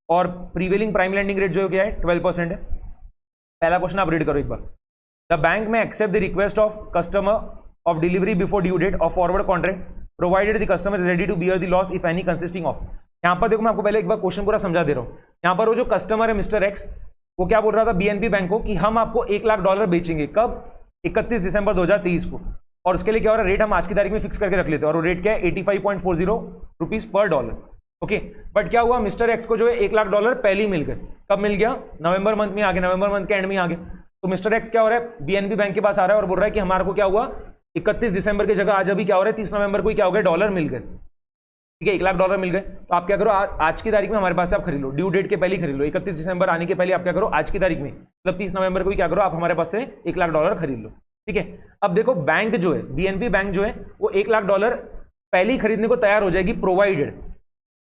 और प्रीवेलिंग प्राइम लेंडिंग रेट जो क्या है 12% है। पहला क्वेश्चन आप रीड करो एक बार। The bank may accept the request of customer of delivery before due date of forward contract provided the customer is ready to bear the loss if any consisting of. यहां पर देखो मैं आपको पहले एक बार क्वेश्चन पूरा समझा दे रहा हूं। यहां पर वो जो कस्टमर है मिस्टर एक्स, वो क्या बोल रहा था बीएनपी बैंक को कि हम आपको $1,00,000 बेचेंगे, कब? 31 दिसंबर 2023 को, और उसके लिए क्या हो रहा है, रेट हम आज की तारीख में फिक्स करके रख लेते हैं, और वो रेट क्या है 85.40 rupees per dollar. Okay, but क्या हुआ, मिस्टर एक्स को जो है $1,00,000 पहले ही मिल गए। कब मिल गया? नवंबर मंथ में आ गए, नवंबर मंथ के एंड में आ गए। तो मिस्टर एक्स क्या हो रहा है, बीएनपी बैंक के पास आ रहा है और बोल रहा है कि हमारे को क्या हुआ, 31 दिसंबर की जगह आज अभी क्या हो रहा है 30 नवंबर को क्या हो गया, डॉलर मिल गए। ठीक है, $1,00,000 मिल गए। तो आप क्या करो, आज की तारीख में हमारे पास से आप खरीद लो, ड्यू डेट के पहले ही खरीद लो, 31 दिसंबर आने के पहले आप क्या करो, आज की तारीख में मतलब 30 नवंबर को क्या करो, आप हमारे पास से $1,00,000 खरीद लो। ठीक है, अब देखो बैंक जो है, बीएनपी बैंक जो है वो $1,00,000 पहले ही खरीदने को तैयार हो जाएगी, प्रोवाइडेड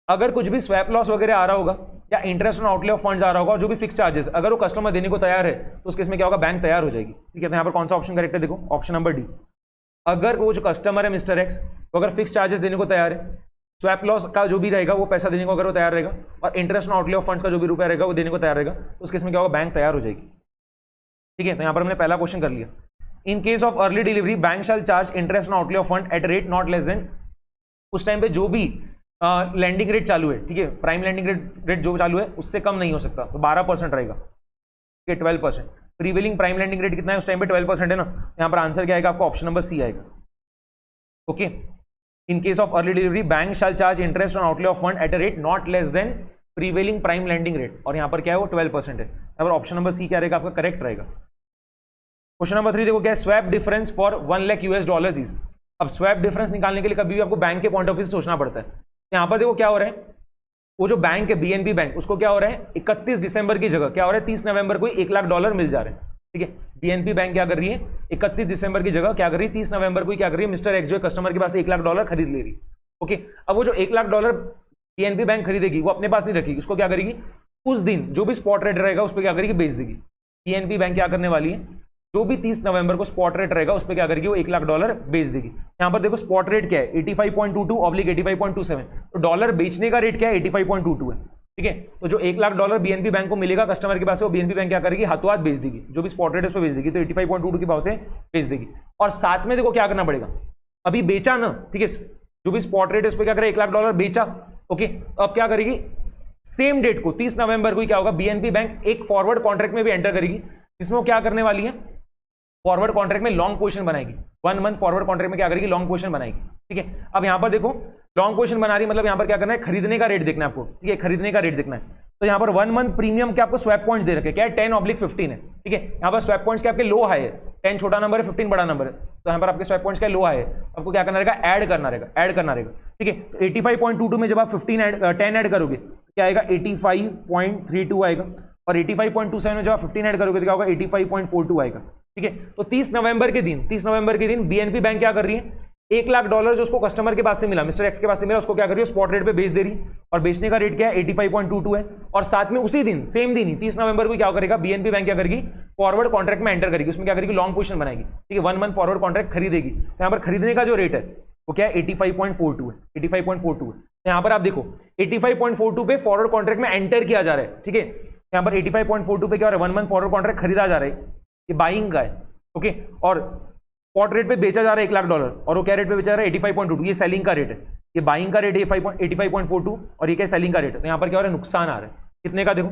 अगर कुछ भी स्वैप लॉस वगैरह आ रहा होगा या interest on outlay of funds आ रहा होगा, जो भी फिक्स चार्जेस अगर वो कस्टमर देने को तैयार है तो उस केस में क्या होगा, बैंक तैयार हो जाएगी। ठीक है, तो यहाँ पर कौन सा ऑप्शन करेक्ट है, देखो ऑप्शन नंबर डी। अगर वो जो कस्टमर है मिस्टर एक्स, वो अगर फिक्स चार्जेस देने को तैयार है, स्वैप लॉस का जो भी रहेगा वो पैसा देने को अगर वो तैयार रहेगा, और interest on outlay of funds का जो भी रुपया रहेगा वो देने को तैयार रहेगा, तो उस केस में क्या होगा, बैंक तैयार हो जाएगी। ठीक है, तो यहाँ पर हमने पहला क्वेश्चन कर लिया। In case of early delivery bank shall charge interest on outlay of fund at rate not less than, उस टाइम पे जो भी लैंडिंग रेट चालू है, ठीक है, प्राइम लैंडिंग रेट जो चालू है उससे कम नहीं हो सकता, तो 12% रहेगा। ठीक है, 12%। प्रीवेलिंग प्राइम लैंडिंग रेट कितना है उस टाइम पे, 12% है ना। यहाँ पर आंसर क्या आएगा आपको, ऑप्शन नंबर सी आएगा। Okay, in case of early delivery bank shall charge interest on outlay of fund at a rate not less than prevailing prime lending rate, और यहाँ पर क्या है वो 12% है। यहाँ पर ऑप्शन नंबर सी क्या रहेगा आपका, करेक्ट रहेगा। क्वेश्चन नंबर 3 देखो क्या है, स्वैप डिफरेंस फॉर $1,00,000 इज। अब स्वैप डिफरेंस निकालने के लिए कभी भी आपको बैंक के पॉइंट ऑफ व्यू से सोचना पड़ता है। यहाँ पर देखो क्या हो रहा है, वो जो बैंक है बीएनपी बैंक, उसको क्या हो रहा है 31 दिसंबर की जगह क्या हो रहा है 30 नवंबर को $1,00,000 मिल जा रहे हैं। ठीक है, बीएनपी बैंक क्या कर रही है 31 दिसंबर की जगह क्या कर रही है 30 नवंबर को क्या कर रही है, मिस्टर एक्स जो है कस्टमर के पास $1,00,000 खरीद ले रही है। ओके, अब वो जो $1,00,000 बीएनपी बैंक खरीदेगी वो अपने पास नहीं रखेगी, उसको क्या करेगी, उस दिन जो भी स्पॉट रेट रहेगा उस पर क्या करेगी, बेच देगी। बीएनपी बैंक क्या करने वाली है, जो भी 30 नवंबर को स्पॉट रेट रहेगा उस पर क्या करेगी, वो $1,00,000 बेच देगी। यहां पर देखो स्पॉट रेट क्या है 85.22/85.27, तो डॉलर बेचने का रेट क्या है 85.22 है। ठीक है, तो जो $1,00,000 बीएनपी बैंक को मिलेगा कस्टमर के पास से, वो बीएनपी बैंक क्या करेगी, हाथों हाथ बेच देगी, जो भी स्पॉट रेट है उस पर बेच देगी, तो 85.22 के भाव से बेच देगी। और साथ में देखो क्या करना पड़ेगा, अभी बेचा ना, ठीक है, जो भी स्पॉट रेट है उस पर क्या करेगा, $1,00,000 बेचा। ओके, अब क्या करेगी, सेम डेट को 30 नवंबर को क्या होगा, बीएनपी बैंक एक फॉरवर्ड कॉन्ट्रैक्ट में भी एंटर करेगी, जिसमें वो क्या करने वाली है, फॉरवर्ड कॉन्ट्रैक्ट में लॉन्ग पोजीशन बनाएगी। 1 मंथ फॉरवर्ड कॉन्ट्रैक्ट में क्या करेगी, लॉन्ग पोजीशन बनाएगी। ठीक है, अब यहां पर देखो लॉन्ग पोजीशन बना रही मतलब यहां पर क्या करना है, खरीदने का रेट देखना है आपको। ठीक है, खरीदने का रेट देखना है, तो यहां पर 1 मंथ प्रीमियम के आपको स्वैप पॉइंट्स दे रखे क्या है 10/15 है। ठीक है, यहां पर स्वैप पॉइंट्स के आपके लो हाई है, 10 छोटा नंबर है 15 बड़ा नंबर है, तो यहां पर आपके स्वैप पॉइंट्स का लो हाई है, आपको क्या करना रहेगा, ऐड करना रहेगा। ठीक है, तो 85.22 में जब आप 10 ऐड करोगे तो क्या आएगा 85.32 आएगा, और 85.27 में जब आप 15 ऐड करोगे तो क्या होगा 85.42 आएगा। ठीक है, तो 30 नवंबर के दिन बीएनपी बैंक क्या कर रही है, $1,00,000 जो उसको कस्टमर के पास से मिला, मिस्टर एक्स के पास से मिला, उसको क्या कर रही है, स्पॉट रेट पे बेच दे रही, और बेचने का रेट क्या है 85.22 है। और साथ में उसी दिन सेम दिन ही 30 नवंबर को क्या करेगा, बीएनपी बैंक क्या करेगी, फॉरवर्ड कॉन्ट्रैक्ट में एंटर करेगी, उसमें क्या करेगी, लॉन्ग पोजीशन बनाएगी। ठीक है, 1 मंथ फॉरवर्ड कॉन्ट्रैक्ट खरीदेगी, तो यहाँ पर खरीदने का जो रेट है वो क्या है 85.42 है, 85.42 है। तो यहाँ पर आप देखो 85.42 पे फॉरवर्ड कॉन्ट्रैक्ट में एंटर किया जा रहा है। ठीक है, यहाँ पर 85.42 पे क्या हो रहा है, 1 मंथ फॉरवर्ड कॉन्ट्रैक्ट खरीदा जा रहा है, ये बाइंग का है। ओके, और स्पॉट रेट पे बेचा जा रहा है $1,00,000, और वो क्या रेट पे बेचा रहा है 85.22, ये सेलिंग का रेट है, ये बाइंग का रेट है 85.42, और ये क्या सेलिंग का रेट है। तो यहाँ पर क्या हो रहा है, नुकसान आ रहा है, कितने का, देखो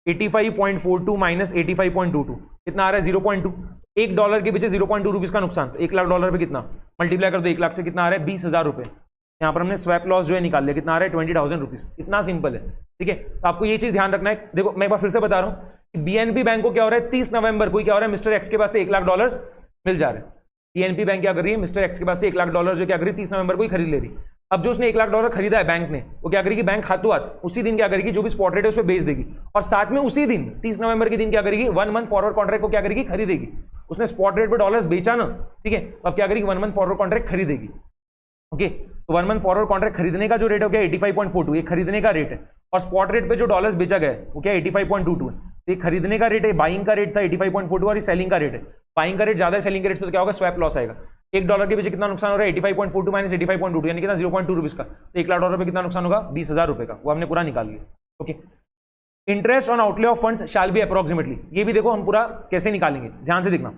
85.42 माइनस 85.22 कितना आ रहा है 0.2, $1 के पीछे 0.2 रुपीज का नुकसान, तो $1,00,000 पे कितना मल्टीप्लाई कर दो 1 लाख से, कितना आ रहा है 20,000 रुपए। यहाँ पर हमने स्वैप लॉस जो है निकाल लिया, कितना आ रहा है 20,000 रुपीज, इतना सिंपल है। ठीक है, तो आपको ये चीज ध्यान रखना है। देखो मैं एक बार फिर से बता रहा हूँ कि बीएनपी बैंक को क्या हो रहा है 30 नवंबर को क्या हो रहा है, मिस्टर एक्स के पास से $1,00,000 मिल जा रहा है। बीएनपी बैंक क्या कर रही है, मिस्टर एक्स के पास से $1,00,000 जो क्या कर रही है 30 नवंबर को ही खरीद ले रही। अब जो उसने $1,00,000 खरीदा है बैंक ने, वो क्या करेगी, बैंक हाथों हाथ उसी दिन क्या करेगी, जो भी स्पॉट रेट है उस पर बेच देगी, और साथ में उसी दिन 30 नवंबर के दिन क्या करेगी, 1 मंथ फॉरवर्ड कॉन्ट्रैक्ट को क्या करेगी, खरीदेगी। उसने स्पॉट रेट पे डॉलर्स बेचा ना, ठीक है, अब क्या करेगी 1 मंथ फॉरवर्ड कॉन्ट्रैक्ट खरीदेगी। ओके, तो 1 मंथ फॉरवर्ड कॉन्ट्रैक्ट खरीदने का जो रेट हो गया 85.42, ये खरीदने का रेट है, और स्पॉट रेट पे जो डॉलर्स बेचा गया वो क्या 85.22 है। ये खरीदने का रेट है, बाइंग का रेट था 85.42, और ये सेलिंग का रेट है, बाइंग का रेट ज्यादा है सेलिंग का रेट से, तो क्या होगा स्वैप लॉस आएगा। $1 के पीछे कितना नुकसान हो रहा है, 85.42 माइनस 85.22 यानी कितना 0.2 रुपीज का। तो $1,00,000 पे कितना नुकसान होगा, 20,000 रुपए का, वो हमने पूरा निकाल लिया। Okay, interest on outlay of funds shall be approximately, ये भी देखो हम पूरा कैसे निकालेंगे, ध्यान से देखना।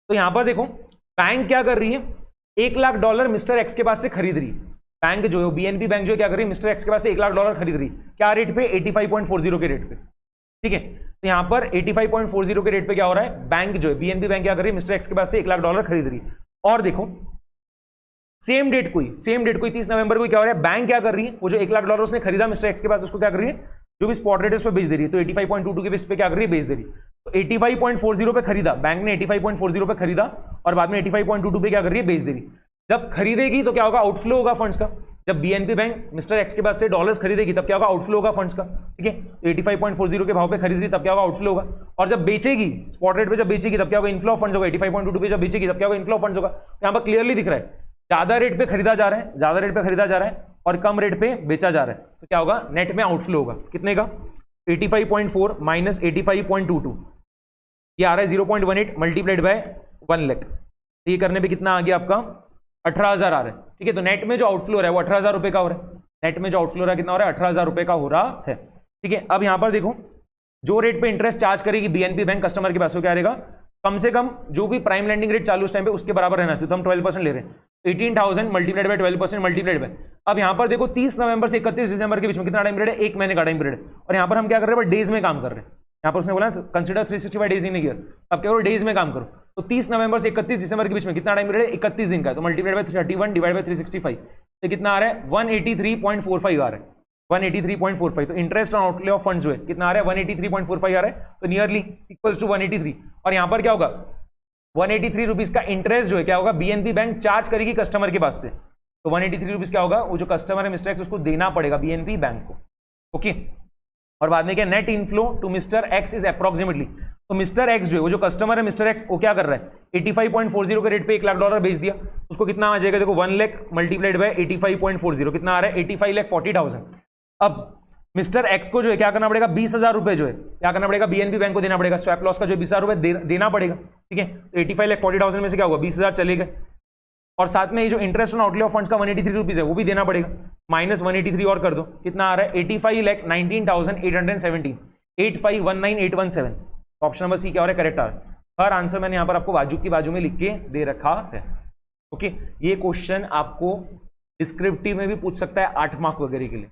तो यहां पर देखो बैंक क्या कर रही है, $1,00,000 मिस्टर एक्स के पास से खरीद रही है। बैंक जो है बीएनपी बैंक जो है क्या कर रही है, मिस्टर एक्स के पास से $1,00,000 खरीद रही है, क्या रेट पे, 85.40 के रेट पे। ठीक है, तो यहां पर 85.40 के रेट पे क्या हो रहा है, बैंक जो है बीएनपी बैंक क्या कर रही है, मिस्टर एक्स के पास से $1,00,000 खरीद रही है। और देखो सेम डेट को ही 30 नवंबर को क्या हो रहा है, बैंक क्या कर रही है, वो जो $1,00,000 उसने खरीदा मिस्टर एक्स के पास, उसको क्या कर रही है, जो भी स्पॉट रेट है उस पर बेच दे रही है। तो 85.22 के बेस पे क्या कर रही है, बेच दे रही है। तो 85.40 पे खरीदा बैंक ने, 85.40 पे खरीदा और बाद में 85.22 पे क्या कर रही है, बेच दे रही। जब खरीदेगी तो क्या होगा, आउटफ्लो होगा फंड्स का। जब बीएनपी बैंक मिस्टर एक्स के पास से डॉलर्स खरीदेगी तब क्या होगा, आउटफ्लो होगा फंड्स का। ठीक है, तो 85.40 के भाव पे खरीद रही तब क्या होगा, आउटफ्लो होगा। और जब बेचेगी स्पॉट रेट पे, जब बेचेगी तब क्या होगा, इनफ्लो फंड्स होगा। 85.22 पे जब बेचेगी तब क्या होगा, इनफ्लो फंड्स होगा। यहां पर क्लियरली दिख रहा है ज्यादा रेट पे खरीदा जा रहा है, ज्यादा रेट पे खरीदा जा रहा है और कम रेट पे बेचा जा रहा है, तो क्या होगा, नेट में आउटफ्लो होगा। कितने का, 85.4 माइनस 85.22, ये आ रहा है 0.18 मल्टीप्लाइड बाय 1 लाख। ये करने पे कितना आ गया आपका, 18,000 आ रहा है। ठीक है, तो नेट में जो आउटफ्लो हो रहा है वो 18,000 रुपए का हो रहा है। नेट में जो आउटफ्लो हो रहा है कितना हो रहा है, 18,000 रुपए का हो रहा है। ठीक है, अब यहां पर देखो जो रेट पे इंटरेस्ट चार्ज करेगी बीएनपी बैंक कस्टमर के पास, क्या रहेगा, कम से कम जो भी प्राइम लैंडिंग रेट चालू उस टाइम पे उसके बराबर रहना चाहिए। तो हम 12% ले रहे हैं, 18,000 मल्टीप्लाइड बाय 12% मल्टीप्लाइड बाय। अब यहां पर देखो 30 नवंबर से 31 दिसंबर के बीच में कितना टाइम पीरियड है, 1 महीने का टाइम पीरियड है। और यहां पर हम क्या कर रहे हैं, डेज में काम कर रहे हैं। यहां पर उसने बोला कंसीडर 365 डेज इन ईयर, अब क्या करो, डेज में काम करो। तो 30 नवंबर से 31 दिसंबर के बीच में कितना टाइम पीरियड है, 31 दिन का। तो मल्टीप्लाइड बाय 31 डिवाइड बाय 365, तो कितना आ रहा है, 183.45 आ रहा है, 183.45। तो interest on outlay of funds जो है कितना आ रहा है, 183.45 आ रहा है, तो नियरली इक्वल्स टू 183। और यहां पर क्या होगा, 183 रुपीज का इंटरेस्ट जो है क्या होगा, बीएनपी बैंक चार्ज करेगी कस्टमर के पास से। तो 183 रुपीज क्या होगा, वो जो कस्टमर है मिस्टर एक्स उसको देना पड़ेगा बीएनपी बैंक को। ओके, और बाद में क्या, net inflow to mister X is approximately. तो मिस्टर एक्स जो है, वो जो कस्टमर है मिस्टर एक्स, वो क्या कर रहा है, 85.40 के रेट पे $1,00,000 बेच दिया, उसको कितना आ जाएगा, देखो 1 लाख मल्टीप्लाइड बाय 85.40 कितना आ रहा है, 85,40,000। अब मिस्टर एक्स को जो है क्या करना पड़ेगा, 20,000 रुपए जो है क्या करना पड़ेगा, बीएनपी बैंक को देना पड़ेगा। स्वैप लॉस का जो 20,000 रुपए देना पड़ेगा। ठीक है, तो 85,40,000 में से क्या होगा, 20,000 चले गए, और साथ में ये जो interest on outlay of funds का 183 रुपीज है वो भी देना पड़ेगा, माइनस 183 और कर दो, कितना आ रहा है, 85,19,817, 85,19,817। ऑप्शन नंबर सी क्या हो रहा है, करेक्ट आ रहा है। हर आंसर मैंने यहां पर आपको बाजू की बाजू में लिख के दे रखा है। ओके, ये क्वेश्चन आपको डिस्क्रिप्टिव में भी पूछ सकता है 8 मार्क वगैरह के लिए।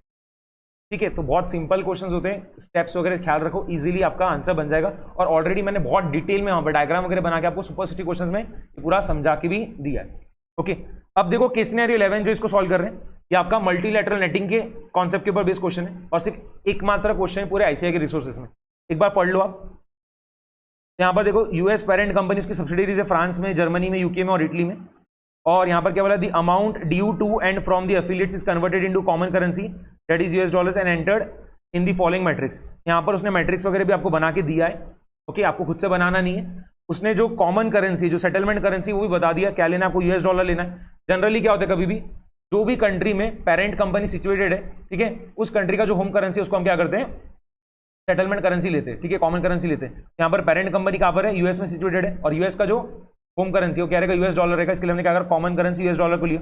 ठीक है, तो बहुत सिंपल क्वेश्चंस होते हैं, स्टेप्स वगैरह ख्याल रखो, इजीली आपका आंसर बन जाएगा। और ऑलरेडी मैंने बहुत डिटेल में वहां पर डायग्राम वगैरह बना के आपको सुपर सिटी क्वेश्चंस में पूरा समझा के भी दिया है। ओके, अब देखो केस सिनेरियो 11 जो इसको सॉल्व कर रहे हैं, ये आपका मल्टीलैटरल नेटिंग के कॉन्सेप्ट के ऊपर बेस्ड क्वेश्चन है और सिर्फ एकमात्र क्वेश्चन है पूरे आईसीआई के रिसोर्सेज में। एक बार पढ़ लो आप। यहां पर देखो यूएस पेरेंट कंपनी की सब्सिडीज है फ्रांस में, जर्मनी में, यूके में और इटली में। और यहां पर क्या बोला, the amount due to and from the affiliates is converted into common currency that is US dollars and entered in the following matrix. यहां पर उसने मैट्रिक्स वगैरह भी आपको बना के दिया है। ओके, आपको खुद से बनाना नहीं है। उसने जो कॉमन करेंसी, जो सेटलमेंट करेंसी, वो भी बता दिया क्या लेना है आपको, यूएस डॉलर लेना है। जनरली क्या होता है, कभी भी जो भी कंट्री में पेरेंट कंपनी सिचुएटेड है, ठीक है, उस कंट्री का जो होम करेंसी उसको हम क्या करते हैं, सेटलमेंट करेंसी लेते हैं। ठीक है, कॉमन करेंसी लेते हैं। यहाँ पर पेरेंट कंपनी कहां पर है, यूएस में सिचुएटेड है, और यूएस का जो होम करेंसी वो क्या रहेगा, यूएस डॉलर रहेगा। इसके लिए हमने क्या करा, कॉमन करेंसी यूएस डॉलर को लिया।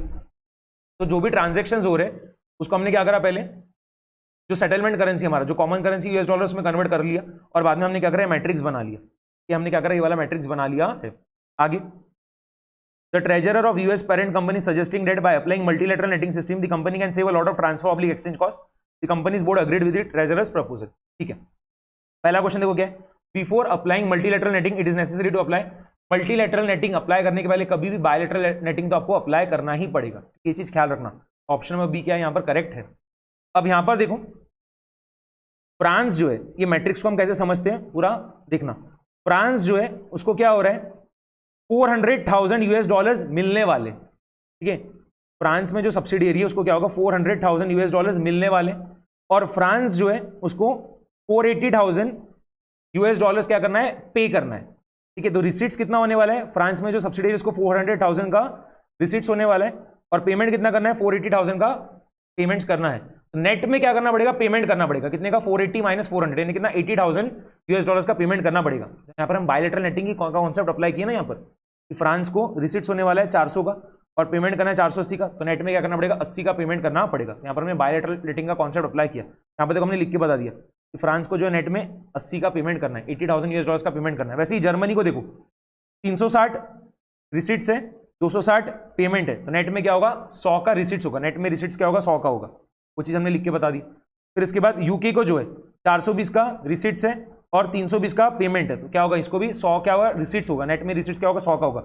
तो जो भी ट्रांजेक्शन हो रहे उसको हमने क्या करा, पहले जो सेटलमेंट करेंसी हमारा जो कॉमन करेंसी यूएस डॉलर उसमें कन्वर्ट कर लिया, और बाद में हमने क्या करा, मैट्रिक्स बना लिया। ये हमने क्या करा, ये वाला मैट्रिक्स बना लिया है। आगे, the treasurer of US parent company suggesting that by applying multilateral netting system the company can save a lot of transfer oblique exchange cost, the company's board agreed with the treasurer's proposal. ठीक है, पहला क्वेश्चन देखो क्या है, before applying multilateral netting it is necessary to apply. Multilateral netting apply करने के पहले कभी भी बायलैटरल नेटिंग तो आपको अप्लाई करना ही पड़ेगा, ये चीज ख्याल रखना। ऑप्शन नंबर बी क्या है, यहां पर करेक्ट है। अब यहां पर देखो फ्रांस जो है, ये मैट्रिक्स को हम कैसे समझते हैं पूरा देखना। फ्रांस जो है उसको क्या हो रहा है, 400,000 यूएस डॉलर्स मिलने वाले। ठीक है, फ्रांस में जो सब्सिडियरी है उसको क्या होगा, 400,000 यूएस डॉलर्स मिलने वाले, और फ्रांस जो है उसको 480,000 यूएस डॉलर्स क्या करना है, पे करना है। ठीक है, तो रिसीट्स कितना होने वाला है, फ्रांस में जो सब्सिडियरी उसको 400,000 का रिसीट्स होने वाला है, और पेमेंट कितना करना है, 480,000 का पेमेंट्स करना है। तो नेट में क्या करना पड़ेगा, पेमेंट करना पड़ेगा, कितने का, 480 माइनस 400 यानी कितना, 80,000 यूएस डॉलर्स का पेमेंट करना पड़ेगा। यहाँ पर हम बायलैटरल नेटिंग की कॉन्सेप्ट अप्लाई किया ना यहाँ पर, कि फ्रांस को रिसीट्स होने वाला है 400 का और पेमेंट करना है 480 का, तो नेट में क्या करना पड़ेगा, 80 का पेमेंट करना पड़ेगा। यहाँ पर हमने बायलैटरल रेटिंग का कॉन्सेप्ट अप्लाई किया। यहाँ पर देखो हमने लिख के बता दिया कि फ्रांस को जो है नेट में 80 का पेमेंट करना है, $80,000 का पेमेंट करना है। वैसे ही जर्मनी को देखो 360 रिसीट्स है, 260 पेमेंट है, तो नेट में क्या होगा, 100 का रिसीट्स होगा। नेट में रिसीट्स क्या होगा, 100 का होगा। वो चीज़ हमने लिख के बता दी। फिर इसके बाद यूके को जो है 420 का रिसीट्स है और 320 का पेमेंट है, तो क्या होगा, इसको भी 100 क्या होगा, रिसीट्स होगा। नेट में रिसीट्स क्या होगा, 100 का होगा।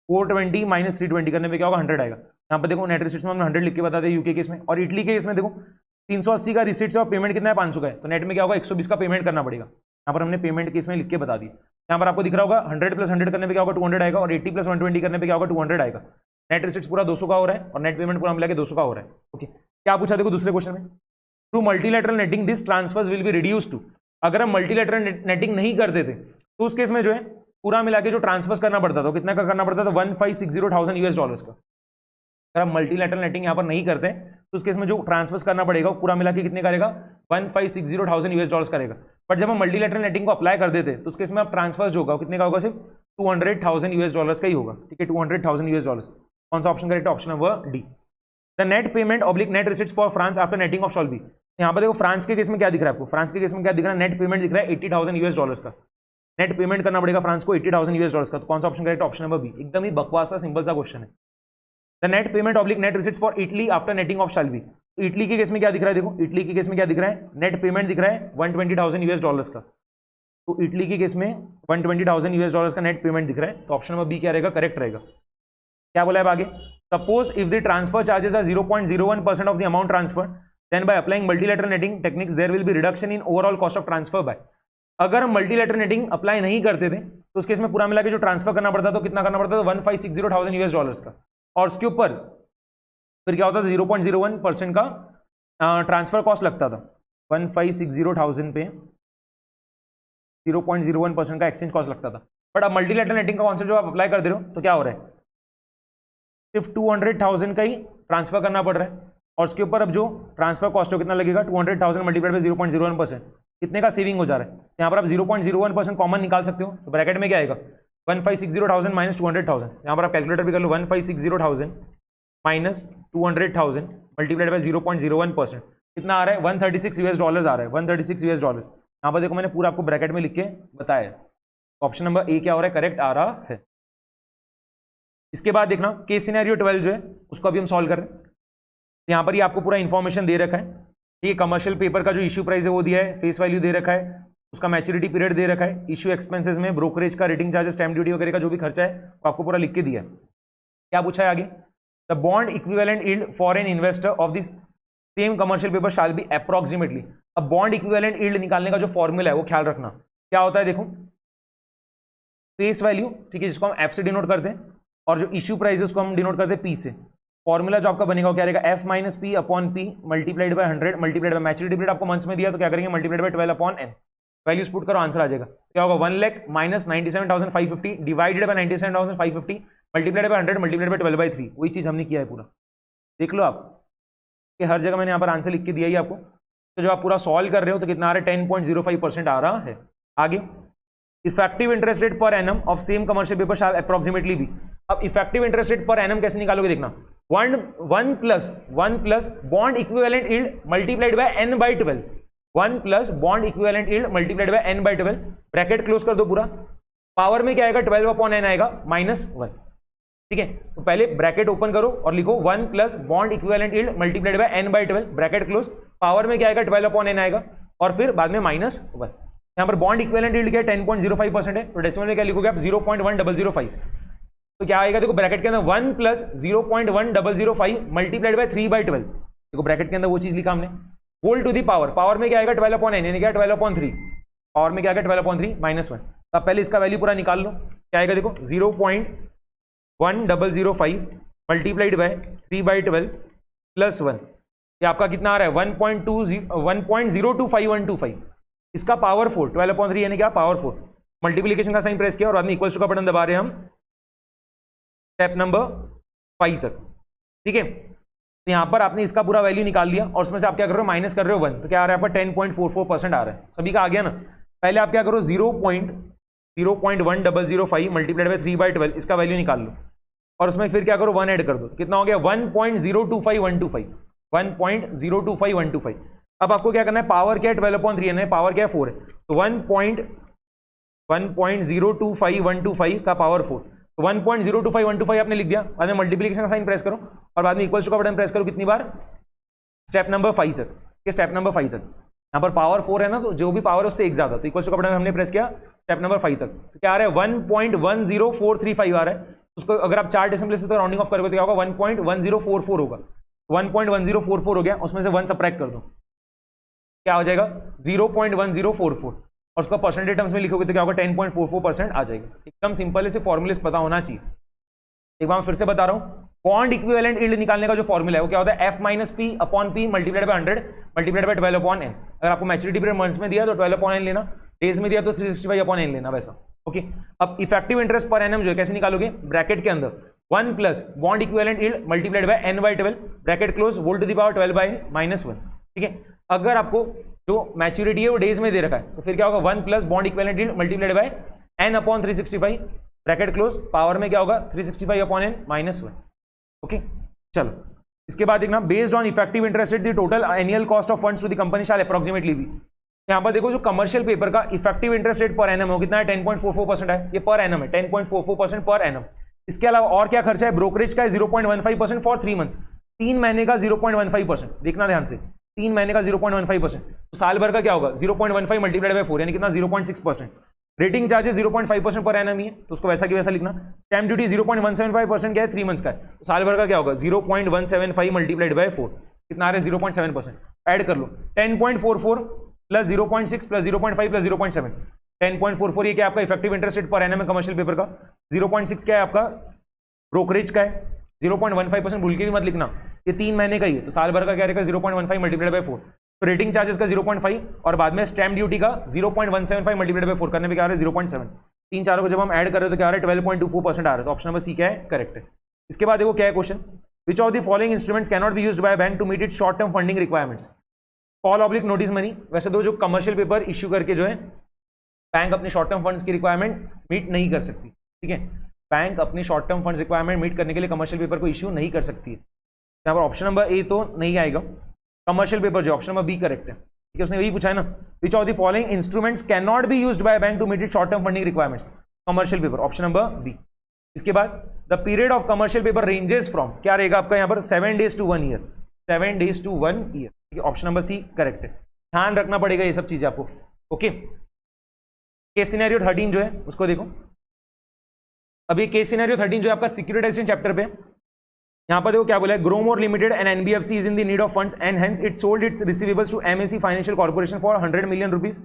420 माइनस 320 करने पे क्या होगा, 100 आएगा। यहाँ पर देखो नेट रिसीट्स में हमने 100 लिख के बता दिया यूके केस में। और इटली के केस में देखो 380 का रिसीट्स है और पेमेंट कितना है, 500 का है, तो नेट में क्या होगा, 120 का पेमेंट करना पड़ेगा। यहाँ पर हमने पेमेंट केस में लिख के बता दिया। यहाँ पर आपको दिख रहा होगा 100 + 100 करने पे क्या होगा, 200 आएगा, और 80 + 120 करने पे क्या होगा, 200 आएगा। नेट रिसीट्स पूरा 200 का हो रहा है और नेट पेमेंट पूरा मिला के 200 का हो रहा है। ओके, क्या पूछा देखो दूसरे क्वेश्चन में, through multilateral netting this transfers will be reduce to. अगर हम मल्टीलैटरल नेटिंग नहीं करते थे तो उस केस में जो है पूरा मिला के जो ट्रांसफर्स करना पड़ता था, कितना का करना पड़ता था, $1,560,000 का। अगर हम मल्टीलैटरल नेटिंग यहाँ पर नहीं करते तो उस केस में जो ट्रांसफर्स करना पड़ेगा पूरा मिला के कितने करेगा, $1,560,000 करेगा। बट जब हम मल्टीलैटरल नेटिंग को अप्लाई कर देते तो उस केस में अब ट्रांसफर्स जो होगा कितने का होगा, सिर्फ $200,000 का ही होगा। ठीक है, $200,000। कौन सा option correct, option number D. The net payment oblique net receipts for France after netting of shall B. यहाँ पर देखो फ्रांस के केस में क्या दिख रहा है आपको, फ्रांस के केस में क्या दिख रहा है, नेट पेमेंट दिख रहा है $80,000 का। नेट पेमेंट करना पड़ेगा फ्रांस को $80,000 का, तो कौन सा option correct, option number B. एकदम ही बकवास सा सिंपल सा क्वेश्चन है। The net payment oblique net receipts for Italy after netting of shall be. Italy के केस में क्या दिख रहा है, देखो इटली के केस में क्या दिख रहा है, नेट पेमेंट दिख रहा है $120,000 का। तो इटली के केस में $120,000 का नेट पेमेंट दिख रहा है, तो ऑप्शन नंबर बी क्या रहेगा, करेक्ट रहेगा। क्या बोला है आगे, suppose if the transfer charges are 0.01% of the amount transfer, then by applying multilateral netting techniques there will be reduction in overall cost of transfer by. अगर हम मल्टीलैटरल नेटिंग अप्लाई नहीं करते थे तो उस केस में पूरा मिला के जो ट्रांसफर करना पड़ता था, कितना करना पड़ता था, $1,560,000 का। और उसके ऊपर फिर क्या होता था, 0.01% का ट्रांसफर कॉस्ट लगता था। 1,560,000 पे 0.01% का एक्सचेंज कॉस्ट लगता था। बट अब मल्टीलैटरल नेटिंग का कॉन्सेप्ट जब आप अप्लाई कर दे रहे हो तो क्या हो रहा है, सिर्फ 200,000 का ही ट्रांसफर करना पड़ रहा है। और उसके ऊपर अब जो ट्रांसफर कॉस्ट हो कितना लगेगा, 200,000 मल्टीप्लाइड बाय 0.01%, कितने का सेविंग हो जा रहा है। यहाँ पर आप 0.01% कॉमन निकाल सकते हो, तो ब्रैकेट में क्या आएगा, 1,560,000 माइनस 200,000। यहाँ पर आप कैलकुलेटर भी कर लो, 1,560,000 माइनस 200,000 मल्टीप्लाइड बाय 0.01%, कितना आ रहा है, $136 आ रहा है, $136। यहाँ पर देखो मैंने पूरा आपको ब्रैकेट में लिख के बताया। ऑप्शन नंबर ए क्या हो रहा है, करेक्ट आ रहा है। इसके बाद देखना केस सिनेरियो 12 जो है उसको अभी हम सॉल्व कर रहे हैं। यहाँ पर ही आपको पूरा इन्फॉर्मेशन दे रखा है। ये कमर्शियल पेपर का जो इश्यू प्राइस है वो दिया है, फेस वैल्यू दे रखा है, उसका मैच्योरिटी पीरियड दे रखा है, इश्यू एक्सपेंसेस में ब्रोकरेज का, रेटिंग चार्जेस, स्टैम्प ड्यूटी वगैरह का जो भी खर्चा है वो आपको पूरा लिख के दिया है। क्या पूछा है आगे, the bond equivalent yield for an investor of this same commercial paper shall be approximately. अब बॉन्ड इक्विवेलेंट यील्ड निकालने का जो फॉर्मूला है वो ख्याल रखना क्या होता है, देखो फेस वैल्यू, ठीक है, जिसको हम एफ से डिनोट करते हैं, और जो इश्यू प्राइस है उसको हम डिनोट करते हैं पी से। फॉर्मूला जो आपका बनेगा वो क्या रहेगा, F minus P upon P multiplied by 100 multiplied by maturity period आपको मंथ्स में दिया तो क्या करेंगे, multiplied by 12 upon N. Values put करो, आंसर आ जाएगा। क्या होगा, 1 lakh minus 97,550 divided by 97,550 multiplied by 100 multiplied by 12/3। वही चीज हमने किया है पूरा, देख लो आप कि हर जगह मैंने यहाँ पर आंसर लिख के दिया ही आपको। तो जब आप पूरा सॉल्व कर रहे हो तो कितना आ रहा है, 10.05% आ रहा है। आगे effective interest rate per annum of same commercial paper shall approximately भी। अब effective interest rate per annum कैसे निकालोगे, देखना 1 plus bond equivalent yield multiplied bye n by 12, 1 plus bond equivalent yield multiplied bye n by 12, bracket close कर दो पूरा। पावर में क्या आएगा, 12 अपॉन n आएगा -1। ठीक है, तो पहले ब्रैकेट ओपन करो और लिखो 1 plus bond equivalent yield multiplied bye n by 12, bracket close. Power में क्या आएगा, 12 अपॉन n आएगा और फिर बाद में -1। यहाँ पर बॉन्ड इक्विवेलेंट यील्ड क्या है, 10.05% है, तो डेसिमल में क्या लिखोगे आप, 0.1005। तो क्या आएगा, देखो ब्रैकेट के अंदर 1 प्लस 0.1005 मल्टीप्लाइड बाय 3/12। देखो ब्रैकेट के अंदर वो चीज लिखा हमने, whole to the power. Power में क्या आएगा, 12 अपॉन n, यानी क्या 12 अपॉन 3। पावर में क्या आएगा, 12 अपॉन 3 -1। तो पहले इसका वैल्यू पूरा निकाल लो, क्या आएगा देखो, 0.1005 मल्टीप्लाइड बाय 3/12 प्लस 1। ये आपका कितना आ रहा है, 1.025125। इसका पावर 4, 12 अपॉन 3 यानी क्या, पावर 4। मल्टीप्लीकेशन का साइन प्रेस किया और बाद में इक्वल्स टू का बटन दबा रहे हैं हम स्टेप नंबर 5 तक। ठीक है, तो यहां पर आपने इसका पूरा वैल्यू निकाल लिया और उसमें से आप क्या कर रहे हो, माइनस कर रहे हो 1, तो क्या आ रहा है आपका 10.44% आ रहा है। सभी का आ गया ना। पहले आप क्या करो, 0.1005 मल्टीप्लाइड बाय 3/12, इसका वैल्यू निकाल लो और उसमें फिर क्या करो 1 ऐड कर दो, कितना हो गया 1.025125, 1.025125। अब आपको क्या करना है, पावर क्या है 12/3 है, पावर क्या है 4 है, तो 1.025125 का पावर 4, तो 1.025 आपने लिख दिया। बाद में मल्टीप्लिकेशन का साइन प्रेस करो और बाद में इक्वल्स का बटन प्रेस करो, कितनी बार, स्टेप नंबर 5 तक, स्टेप नंबर 5 तक। यहाँ पर पावर 4 है ना, तो जो भी पावर है उससे एक ज्यादा, तो इक्वल्स का बटन हमने प्रेस किया स्टेप नंबर 5 तक, तो क्या आ रहा है 1.10435 आ रहा है। उसको अगर आप 4 डेसिमल से तो राउंडिंग ऑफ करोगे तो क्या होगा 1.1044 होगा, 1.1044 हो गया, उसमें से 1 सबट्रैक्ट कर दो, क्या हो जाएगा 0.1044, और उसका परसेंटेज टर्म्स में लिखोगे तो क्या होगा 10.44% आ जाएगा। एकदम सिंपल है, सिर्फ फॉर्मूले पता होना चाहिए। एक बार मैं फिर से बता रहा हूं, बॉन्ड इक्विवेलेंट यील्ड निकालने का जो फॉर्मूला है वो क्या होता है, F minus P upon P multiplied by 100 multiplied bye 12/n। अगर आपको मैच्योरिटी पीरियड मंथ्स में दिया तो 12/n लेना, डेज में दिया तो 365/n लेना, वैसा। ओके, अब इफेक्टिव इंटरेस्ट पर एनम जो है कैसे निकालोगे, ब्रैकेट के अंदर 1 plus bond equivalent yield multiplied by n/12 bracket close whole to the power 12/-1। ठीक है, अगर आपको जो मैच्योरिटी है वो डेज में दे रखा है तो फिर क्या होगा 1 plus bond equivalent yield multiplied by n/365 bracket close, power में क्या होगा 365/n-1। ओके, चलो इसके बाद देखना, based on effective interest rate the total annual cost of funds to the company shall approximately be. यहां पर देखो जो कमर्शियल पेपर का effective interest rate per annum हो कितना है 10.44% है, ये पर एनम है 10.44% पर एनम। इसके अलावा और क्या खर्चा है, ब्रोकरेज का है 0.15% फॉर 3 मंथ्स, 3 महीने का 0.15%, देखना ध्यान से 3 महीने का 0.15%, तो साल भर का क्या होगा 0.15 मल्टीप्लाइड बाय 4 यानी कितना 0.6%। रेटिंग चार्जेस 0.5% पर एनम ही है, तो उसको वैसा की वैसा लिखना। स्टैम्प ड्यूटी 0.175% क्या है 3 मंथ्स का है, तो साल भर का क्या होगा 0.175 मल्टीप्लाइड बाय 4, कितना आ रहा है 0.7%। ऐड कर लो 10.44 प्लस 0.6 प्लस 0.5 प्लस 0.7, 10.44 ये क्या आपका effective interest rate per annum है कमर्शियल पेपर का, 0.6 क्या है आपका ब्रोकरेज का है, 0.15% भूल के भी मत लिखना, ये 3 महीने का ही है, तो साल भर का क्या रहेगा 0.15 मल्टीप्लाइड बाय 4, तो रेटिंग चार्जेस का 0.5 और बाद में स्टैम्प ड्यूटी का 0.175 मल्टीप्लाइड बाय 4 करने पे क्या आ रहा है 0.7। तीन चारों को जब हम ऐड कर रहे हो तो क्या आ रहा है 12.24% आ रहा है, तो ऑप्शन नंबर सी क्या है करेक्ट है। इसके बाद देखो क्या है question, which of the following instruments can not be used by bank to meet its short term funding requirements. Call oblique notice money, वैसे तो जो कमर्शियल पेपर इश्यू करके जो है बैंक अपने शॉर्ट टर्म फंड्स की रिक्वायरमेंट मीट नहीं कर सकती। ठीक है, बैंक अपनी short term funds requirement meet करने के लिए कमर्शियल पेपर को इश्यू नहीं कर सकती है। यहाँ पर ऑप्शन नंबर ए तो नहीं आएगा, कमर्शियल पेपर जो ऑप्शन नंबर बी करेक्ट है। ठीक है, उसने यही पूछा है ना, which of the following instruments can not be used by bank to meet it short term funding requirements, commercial paper, option number B. इसके बाद the period of commercial paper ranges from, क्या रहेगा आपका यहाँ पर 7 days to 1 year, 7 days to 1 year। ठीक है, ऑप्शन नंबर सी करेक्ट है, ध्यान रखना पड़ेगा ये सब चीजें आपको। ओके, केस सिनेरियो 13 जो है उसको देखो। अभी केस सिनेरियो 13 जो है आपका सिक्योरिटाइजेशन चैप्टर पे, यहां पर देखो क्या बोला है, Gromore limited and NBFC is in the need of funds and hence it sold its receivables to MAC financial corporation for 100 million rupees.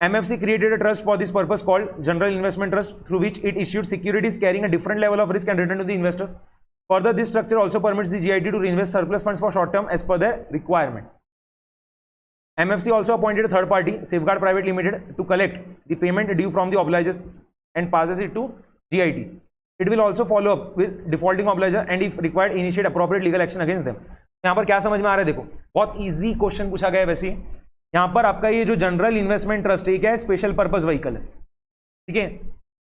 MFC created a trust for this purpose called General Investment Trust, through which it issued securities carrying a different level of risk and return to the investors. Further, this structure also permits the GIT to reinvest surplus funds for short term as per their requirement. MFC also appointed a third party, Safeguard Private Limited, to collect the payment due from the obligors and passes it to GIT. It will also follow up with defaulting obligor and if required initiate appropriate legal action against them. यहाँ पर क्या समझ में आ रहा है, देखो बहुत इजी क्वेश्चन पूछा गया है। वैसे यहाँ पर आपका ये जो जनरल इन्वेस्टमेंट ट्रस्ट है क्या है, स्पेशल पर्पस व्हीकल है। ठीक है,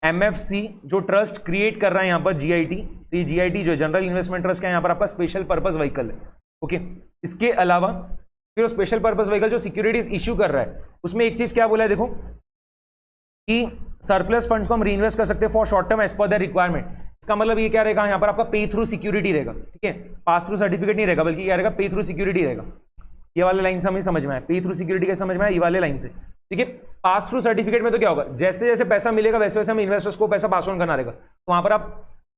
एमएफसी जो ट्रस्ट क्रिएट कर रहा है यहाँ पर जीआईटी, तो ये जीआईटी जो जनरल इन्वेस्टमेंट ट्रस्ट का यहाँ पर आपका स्पेशल पर्पस व्हीकल है। ओके, इसके अलावा फिर स्पेशल पर्पस व्हीकल जो सिक्योरिटीज इश्यू कर रहा है उसमें एक चीज क्या बोला है, देखो कि सरप्लस फंड्स को हम रीइन्वेस्ट कर सकते हैं for short term as per the requirement. इसका मतलब ये क्या रहेगा, यहाँ पर आपका पे थ्रू सिक्योरिटी रहेगा। ठीक है, पास थ्रू सर्टिफिकेट नहीं रहेगा, बल्कि क्या रहेगा पे थ्रू सिक्योरिटी रहेगा। ये वाले लाइन से हमें समझ में आया, पे थ्रू सिक्योरिटी कैसे समझ में आया, ये वाले लाइन से। ठीक है, पास थ्रू सर्टिफिकेट में तो क्या होगा, जैसे जैसे पैसा मिलेगा वैसे वैसे हम इन्वेस्टर्स को पैसा पास ऑन करना रहेगा, तो वहां पर आप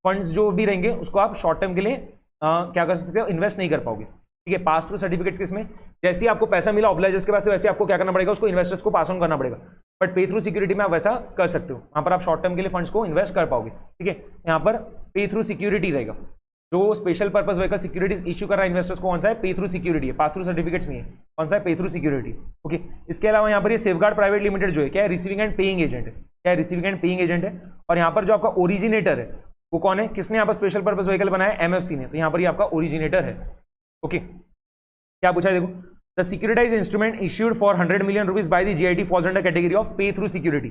फंड्स जो भी रहेंगे उसको आप शॉर्ट टर्म के लिए क्या कर सकते हो, इन्वेस्ट नहीं कर पाओगे। ठीक है, पास थ्रू सर्टिफिकेट्स किसमें, जैसे ही आपको पैसा मिला ऑब्लाइजर्स के पास से वैसे आपको क्या करना पड़ेगा, उसको इन्वेस्टर्स को पास ऑन करना पड़ेगा। बट पे थ्रू सिक्योरिटी में आप वैसा कर सकते हो, वहां पर आप शॉर्ट टर्म के लिए फंड्स को इन्वेस्ट कर पाओगे। ठीक है, यहाँ पर पे थ्रू सिक्योरिटी रहेगा। जो special purpose vehicle securities issue कर रहा है इन्वेस्टर्स को, कौन सा है, पे थ्रू सिक्योरिटी है, पास थ्रू सर्टिफिकेट्स नहीं है। कौन सा है, पे थ्रू सिक्योरिटी। ओके, इसके अलावा यहाँ पर ये सेफगार्ड प्राइवेट लिमिटेड जो है क्या है, रिसीविंग एंड पेइंग एजेंट है। क्या है, रिसीविंग एंड पेइंग एजेंट है। और यहाँ पर जो आपका ओरिजिनेटर है वो कौन है, किसने यहाँ पर स्पेशल पर्पस व्हीकल बनाया, एमएफसी ने, तो यहाँ पर ये आपका ओरिजिनेटर है। ओके, क्या पूछा है, देखो the securitize instrument issued for 100 million rupees by the GIT falls under category of pay through security.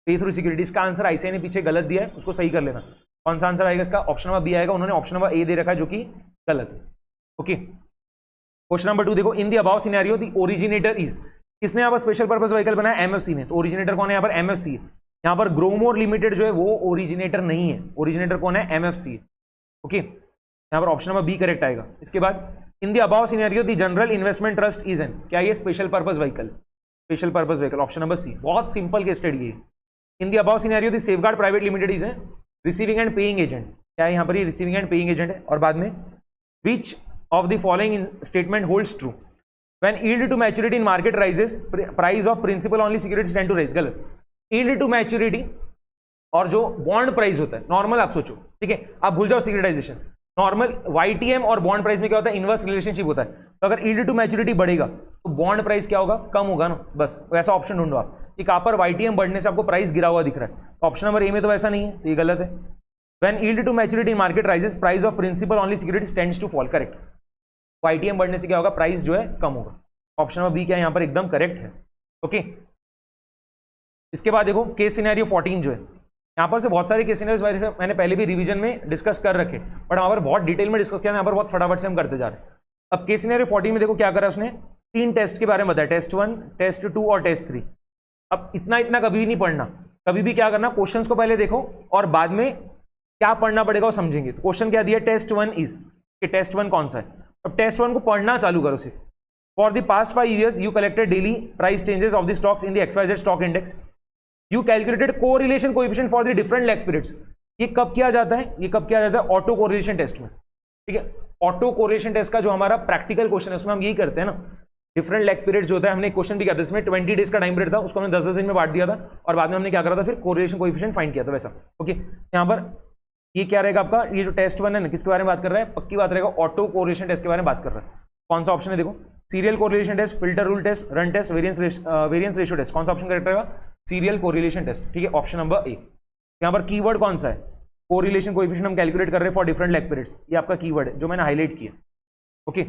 Pay through securities का आंसर आईसीआई ने पीछे गलत दिया है, उसको सही कर लेना। कौन सा आंसर आएगा इसका? ऑप्शन नंबर बी आएगा, उन्होंने ऑप्शन नंबर ए दे रखा है जो कि गलत है। ओके, क्वेश्चन नंबर 2 देखो, इन the above scenario the originator is, किसने यहाँ पर स्पेशल पर्पस व्हीकल बनाया? एमएफसी ने। तो ओरिजिनेटर कौन है यहाँ पर? एमएफसी है। यहाँ पर ग्रोमोर लिमिटेड जो है वो ओरिजिनेटर नहीं है, ओरिजिनेटर कौन है? एमएफसी है। ओके, यहाँ पर ऑप्शन नंबर बी करेक्ट आएगा। इसके बाद in the above scenario the general investment trust is an, क्या ये special purpose vehicle? Special purpose vehicle, option number C. बहुत सिंपल केस स्टडी है। In the above scenario the safeguard private limited is an receiving and paying agent, क्या है यहाँ पर? ये रिसीविंग एंड पेइंग एजेंट है। और बाद में which of the following statement holds true? When yield to maturity in market rises price of principal only securities tend to rise, गलत। यील्ड टू मैच्योरिटी और जो बॉन्ड प्राइस होता है नॉर्मल, आप सोचो, ठीक है, आप भूल जाओ सिक्योरिटाइजेशन। नॉर्मल वाईटीएम और बॉन्ड प्राइस में क्या होता है? इनवर्स रिलेशनशिप होता है। तो अगर यील्ड टू मैच्योरिटी बढ़ेगा तो बॉन्ड प्राइस क्या होगा? कम होगा ना। बस वैसा ऑप्शन ढूंढो आप कि कहां पर वाईटीएम बढ़ने से आपको प्राइस गिरा हुआ दिख रहा है। तो ऑप्शन नंबर ए में तो वैसा नहीं है, तो ये गलत है। When yield to maturity in market rises price of principal only securities tends to fall, correct. YTM बढ़ने से क्या होगा? प्राइस जो है कम होगा। ऑप्शन नंबर बी क्या है यहाँ पर? एकदम करेक्ट है। ओके, इसके बाद देखो केस सिनेरियो 14 जो है, यहाँ पर से बहुत सारे केस सिनेरियोस मैंने पहले भी रिवीजन में डिस्कस कर रखे, बट यहाँ पर बहुत डिटेल में डिस्कस किया, यहाँ पर बहुत फटाफट से हम करते जा रहे हैं। अब केस सिनेरियो 14 में देखो क्या करा उसने, 3 टेस्ट के बारे में बताया, टेस्ट 1, टेस्ट 2 और टेस्ट 3। अब इतना कभी नहीं पढ़ना, कभी भी क्या करना, क्वेश्चंस को पहले देखो और बाद में क्या पढ़ना पड़ेगा वो समझेंगे। तो क्वेश्चन क्या दिया? टेस्ट 1 इज, कि टेस्ट 1 कौन सा है? अब टेस्ट 1 को पढ़ना चालू करो सिर्फ। For the past 5 years you collected daily price changes of the stocks in the XYZ stock index, you calculated correlation coefficient for the different lag periods. ये कब किया जाता है? ये कब किया जाता है? ऑटो कोरिलेशन टेस्ट में, ठीक है। ऑटो कोरिलेशन टेस्ट का जो हमारा प्रैक्टिकल क्वेश्चन है उसमें हम यही करते हैं ना, डिफरेंट लैग पीरियड्स जो होता है, हमने एक क्वेश्चन भी किया था इसमें 20 डेज का टाइम पीरियड था, उसको हमने 10-10 दिन में बांट दिया था और बाद में हमने क्या करा था? फिर कोरिलेशन कोएफिशिएंट फाइंड किया था वैसा। ओके, यहाँ पर ये क्या रहेगा आपका? ये जो टेस्ट 1 है ना, किसके बारे में बात कर रहा है? पक्की बात रहेगा, ऑटो कोरिलेशन टेस्ट के बारे में बात कर रहा है। कौन सा ऑप्शन है? देखो, serial correlation test, filter rule test, run test, variance ratio test. कौन सा ऑप्शन करेक्ट रहेगा? सीरियल कोरिलेशन टेस्ट, ठीक है, ऑप्शन नंबर ए। यहाँ पर कीवर्ड कौन सा है? कोरिलेशन कोएफिशिएंट हम कैलकुलेट कर रहे हैं फॉर डिफरेंट लैग पीरियड्स, ये आपका कीवर्ड है जो मैंने हाईलाइट किया। ओके,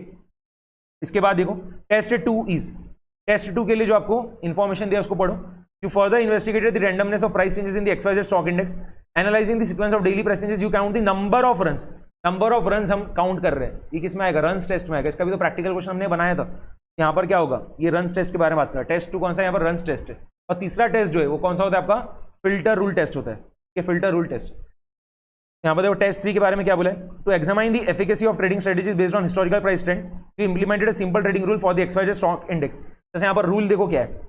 इसके बाद देखो टेस्ट 2 इज, टेस्ट 2 के लिए जो आपको इंफॉर्मेशन दिया उसको पढ़ो। You further investigated the randomness of price changes in the XYZ stock index, analysing the sequence of daily price changes, you count the number of runs. Number of runs हम काउंट कर रहे हैं, ये किस में आएगा? रन्स टेस्ट में आएगा। इसका भी तो प्रैक्टिकल क्वेश्चन हमने बनाया था। यहाँ पर क्या होगा? ये रन्स टेस्ट के बारे में बात कर रहा है। टेस्ट 2 कौन सा? यहाँ पर रन्स टेस्ट है। और तीसरा टेस्ट जो है वो कौन सा होता है आपका? फिल्टर रूल टेस्ट होता है, ये फिल्टर रूल टेस्ट। यहाँ पर देखो टेस्ट 3 के बारे में क्या बोला है? To examine the efficacy of trading strategies based on historical price trend, you implemented a simple trading rule for the XYZ stock index. जैसे यहाँ पर रूल देखो क्या है,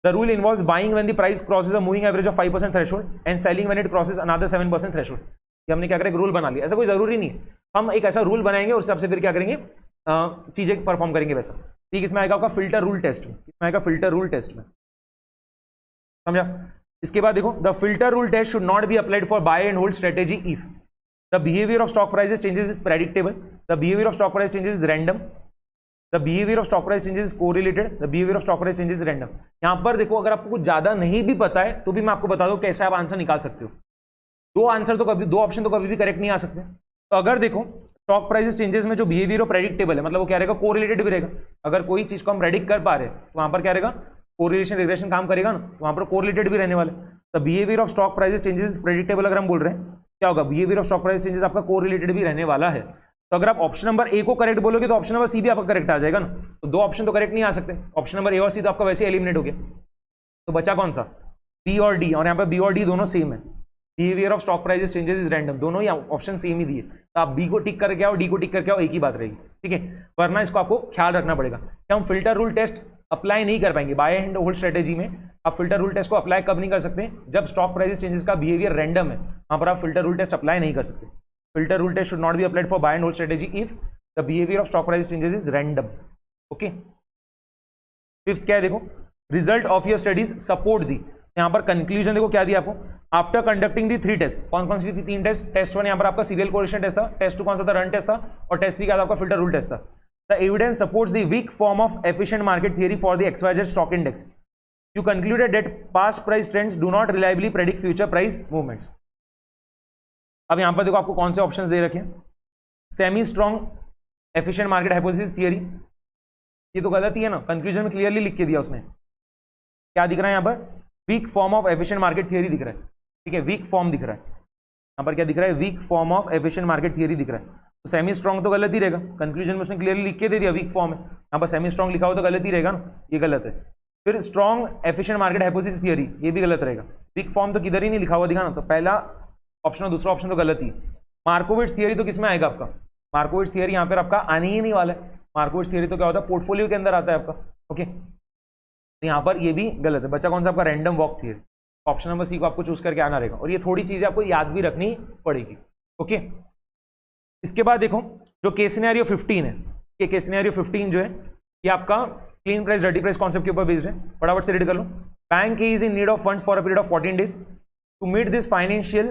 the rule involves buying when the price crosses a moving average of 5% threshold and selling when it crosses another 7% threshold. ये हमने क्या करें? एक रूल बना लिया। ऐसा कोई जरूरी नहीं है, हम एक ऐसा रूल बनाएंगे और उस हिसाब से फिर क्या करेंगे? चीजें परफॉर्म करेंगे वैसा। ठीक, इसमें आएगा आपका फिल्टर रूल टेस्ट में, इसमें आएगा फिल्टर रूल टेस्ट में, समझा। इसके बाद देखो, the filter rule test should not be applied for buy and hold strategy if the behaviour of stock prices changes is predictable, the behaviour of stock price changes is random, the behaviour of stock price changes is correlated, the behaviour of stock price changes is random. यहां पर देखो, अगर आपको कुछ ज्यादा नहीं भी पता है तो भी मैं आपको बता दूं कैसे आप आंसर निकाल सकते हो। दो ऑप्शन तो कभी भी करेक्ट नहीं आ सकते। तो अगर देखो स्टॉक प्राइसेस चेंजेस में जो बिहेवियर ऑफ प्रेडिक्टेबल है, मतलब वो क्या रहेगा? कोरिलेटेड भी रहेगा। अगर कोई चीज को हम प्रेडिक्ट कर पा रहे हैं तो वहां पर क्या रहेगा? कोरिलेशन रिग्रेशन काम करेगा ना, तो वहां पर कोरिलेटेड भी रहने वाले। The behaviour of stock prices changes is predictable अगर हम बोल रहे हैं, क्या होगा? Behaviour of stock price changes आपका कोरिलेटेड भी रहने वाला है। तो अगर आप ऑप्शन नंबर ए को करेक्ट बोलोगे तो ऑप्शन नंबर सी भी आपका करेक्ट आ जाएगा ना। तो दो ऑप्शन तो करेक्ट नहीं आ सकते, ऑप्शन नंबर ए और सी तो आपका वैसे एलिमिनेट हो गया। तो बचा कौन सा? बी और डी, और यहाँ पर बी और डी दोनों सेम है। Behaviour of stock prices changes is random, दोनों ही ऑप्शन सेम ही दिए। तो आप बी को टिक करके आओ, डी को टिक करके आओ, एक ही बात रहेगी, ठीक है। वरना इसको आपको ख्याल रखना पड़ेगा कि हम फिल्टर रूल टेस्ट अप्लाई नहीं कर पाएंगे बाय एंड होल्ड स्ट्रेटेजी में। आप फिल्टर रूल टेस्ट को अप्लाई कब नहीं कर सकते? जब स्टॉक प्राइसेस चेंजेस का बिहेवियर रैंडम है, वहां पर आप फिल्टर रूल टेस्ट अप्लाई नहीं कर सकते। Filter rule test should not be applied for buy and hold strategy if the behaviour of stock prices changes is random. Okay, fifth क्या है? देखो, result of your studies support the. यहाँ पर कंक्लूजन देखो क्या दिया आपको, आफ्टर कंडक्टिंग दी 3 टेस्ट। कौन कौन सी थी 3 टेस्ट? टेस्ट 1 यहाँ पर आपका सीरियल कोरिलेशन टेस्ट था, टेस्ट 2 कौन सा था? रन टेस्ट था, और टेस्ट 3 क्या था? आपका फिल्टर रूल टेस्ट था। The evidence supports the weak form of efficient market theory for the XYZ stock index, you concluded that past price trends do not reliably predict future price movements. अब यहाँ पर देखो आपको कौन से ऑप्शंस दे रखे हैं? Semi strong efficient market hypothesis theory, ये तो गलत ही है ना, कंक्लूजन में क्लियरली लिख के दिया उसने। क्या दिख रहा है यहाँ पर? Weak form of efficient market theory दिख रहा है, ठीक है, वीक फॉर्म दिख रहा है यहाँ पर, क्या दिख रहा है, weak form of efficient market theory दिख रहा है। तो सेमी स्ट्रॉन्ग तो गलत ही रहेगा, कंक्लूजन में उसने क्लियरली लिख के दे दिया वीक फॉर्म है, यहाँ पर सेमी स्ट्रॉन्ग लिखा हो तो गलत ही रहेगा ना, ये गलत है। फिर strong efficient market hypothesis theory, ये भी गलत रहेगा, वीक फॉर्म तो किधर ही नहीं लिखा हुआ, दिखा ना, तो पहला ऑप्शन और दूसरा ऑप्शन तो गलत ही। मार्कोविट्स थियरी तो किसमें आएगा आपका, मार्कोविट्स थियरी यहाँ पर आपका आने ही नहीं वाला है। मार्कोविट्स थियरी तो क्या होता है, पोर्टफोलियो के अंदर आता है आपका, ओके, तो यहाँ पर ये भी गलत है। बच्चा कौन सा आपका, random walk theory, option number C को आपको चूज करके आना रहेगा, और ये थोड़ी चीजें आपको याद भी रखनी पड़ेगी, ओके। इसके बाद देखो जो केस सिनेरियो 15 है, ये केस सिनेरियो 15 जो है ये आपका clean price dirty price concept के ऊपर बेस्ड है, फटाफट से रीड कर लो। Bank is in need of funds for a period of 14 days to meet this financial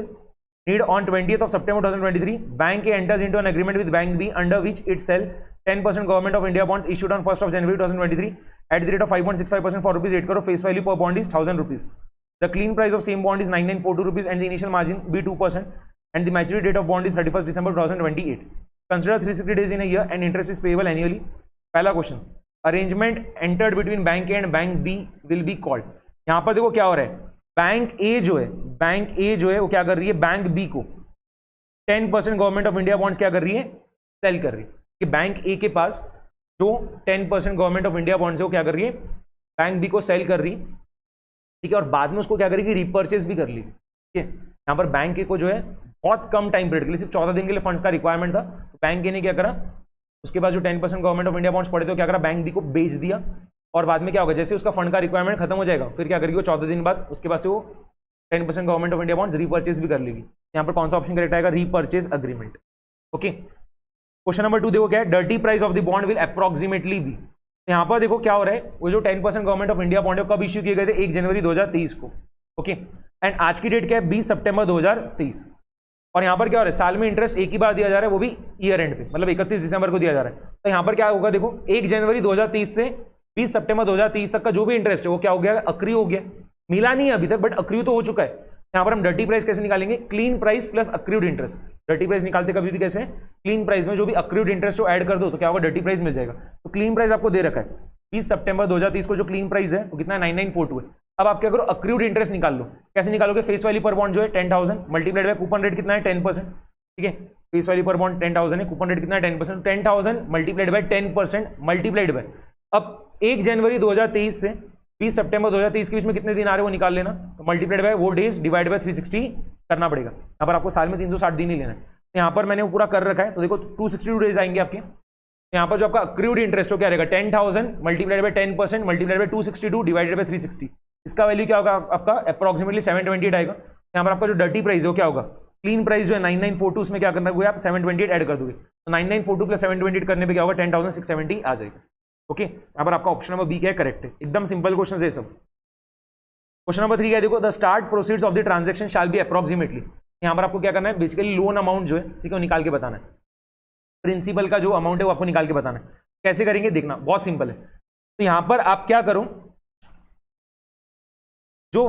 need on 20th of September 2023 bank A enters into an agreement with bank B under which it sell 10% government of India bonds issued on 1st of January 2023 at the rate of 5.65% for rupees 8 crore. Face value per bond is 1000 rupees. The clean price of same bond is 9942 rupees and the initial margin be 2% and the maturity date of bond is 31st December 2028. Consider 360 days in a year and interest is payable annually. पहला question, arrangement entered between bank A and bank B will be called. यहां पर देखो क्या हो रहा है, बैंक ए जो है, बैंक ए जो है वो क्या कर रही है, बैंक बी को 10% गवर्नमेंट ऑफ इंडिया बॉन्ड्स क्या कर रही है, सेल कर रही है। कि बैंक ए के पास जो 10% गवर्नमेंट ऑफ इंडिया बॉन्ड्स है वो क्या कर रही है, बैंक बी को सेल कर रही है, ठीक है, और बाद में उसको क्या करेगी, रिपर्चेज भी कर ली, ठीक है। यहाँ पर बैंक ए को जो है बहुत कम टाइम पीरियड के लिए, सिर्फ 14 दिन के लिए फंड्स का रिक्वायरमेंट था, तो बैंक ए ने क्या करा, उसके बाद जो 10% गवर्नमेंट ऑफ इंडिया बॉन्ड्स पड़े थे क्या करा, बैंक बी को बेच दिया, और बाद में क्या होगा, जैसे उसका फंड का रिक्वायरमेंट खत्म हो जाएगा फिर क्या करेगी वो 14 दिन बाद उसके बाद से वो 10% government of India bonds repurchase भी कर लेगी। यहाँ पर कौन सा ऑप्शन करेक्ट आएगा, repurchase agreement, okay. Question number 2 देखो क्या है, dirty price of the bond will approximately be. यहाँ पर देखो क्या हो रहा है, वो जो 10% गवर्नमेंट ऑफ इंडिया बॉन्ड है कब इश्यू किए गए थे, 1 जनवरी 2023 को, ओके, एंड आज की डेट क्या है, 20 सितंबर 2023। और यहाँ पर क्या हो रहा है, साल में इंटरेस्ट एक ही बार दिया जा रहा है, वो भी ईयर एंड पे, मतलब 31 दिसंबर को दिया जा रहा है। तो यहाँ पर क्या होगा, देखो 1 जनवरी 2030 से 20 सितंबर 2030 तक का जो भी इंटरेस्ट है वो क्या हो गया, अक्री हो गया, मिला नहीं है अभी तक बट अक्री तो हो चुका है। यहाँ पर हम डर्टी प्राइस कैसे निकालेंगे, clean price plus accrued interest. Dirty price निकालते कभी भी कैसे, क्लीन प्राइस में जो भी अक्रूड इंटरेस्ट को ऐड कर दो तो क्या होगा, डर्टी प्राइस मिल जाएगा। तो क्लीन प्राइस आपको दे रखा है 20 सितंबर 2030 को जो क्लीन प्राइस है वो कितना है, 9942 है। अब आप क्या करो, अक्रूड इंटरेस्ट निकाल लो। कैसे निकालोगे, फेस वैल्यू पर बॉन्ड जो है 10,000 मल्टीप्लाइड बाय कूपन रेट कितना है 10%, ठीक है, फेस वैल्यू पर बॉन्ड 10,000 है, कूपन रेट कितना है 10%, 10,000 मल्टीप्लाइड बाय 10% मल्टीप्लाइड बाय, अब 1 जनवरी 2023 से 20 सितंबर 2023 के बीच में कितने दिन आ रहे हैं वो निकाल लेना, तो मल्टीप्लाइड बाय वो डेज डिवाइड बाय 360 करना पड़ेगा। यहाँ पर आपको साल में 360 दिन ही लेना है, तो यहाँ पर मैंने वो पूरा कर रखा है, तो देखो 262 डेज आएंगे आपके। यहाँ पर जो आपका अक्रूड इंटरेस्ट हो क्या रहेगा, 10,000 multiplied by 10% multiplied by 262 divided by 360, इसका वैल्यू क्या होगा आपका अप्रोक्सीमेटली 728 आएगा। यहाँ पर आपका जो डर्टी प्राइस हो क्या होगा, क्लीन प्राइस जो है 9942, उसमें क्या करना है आप 728 ऐड कर दोगे, तो 9942 प्लस 728 करने पे क्या होगा 10,670 आ जाएगा, ओके। यहाँ पर आपका ऑप्शन नंबर बी क्या है, करेक्ट है, एकदम सिंपल क्वेश्चन है सब। क्वेश्चन नंबर 3 क्या है, देखो the start proceeds of the transaction shall be approximately. यहाँ पर आपको क्या करना है, बेसिकली लोन अमाउंट जो है, ठीक है, वो निकाल के बताना है, प्रिंसिपल का जो अमाउंट है वो आपको निकाल के बताना है। कैसे करेंगे देखना, बहुत सिंपल है। तो यहाँ पर आप क्या करो, जो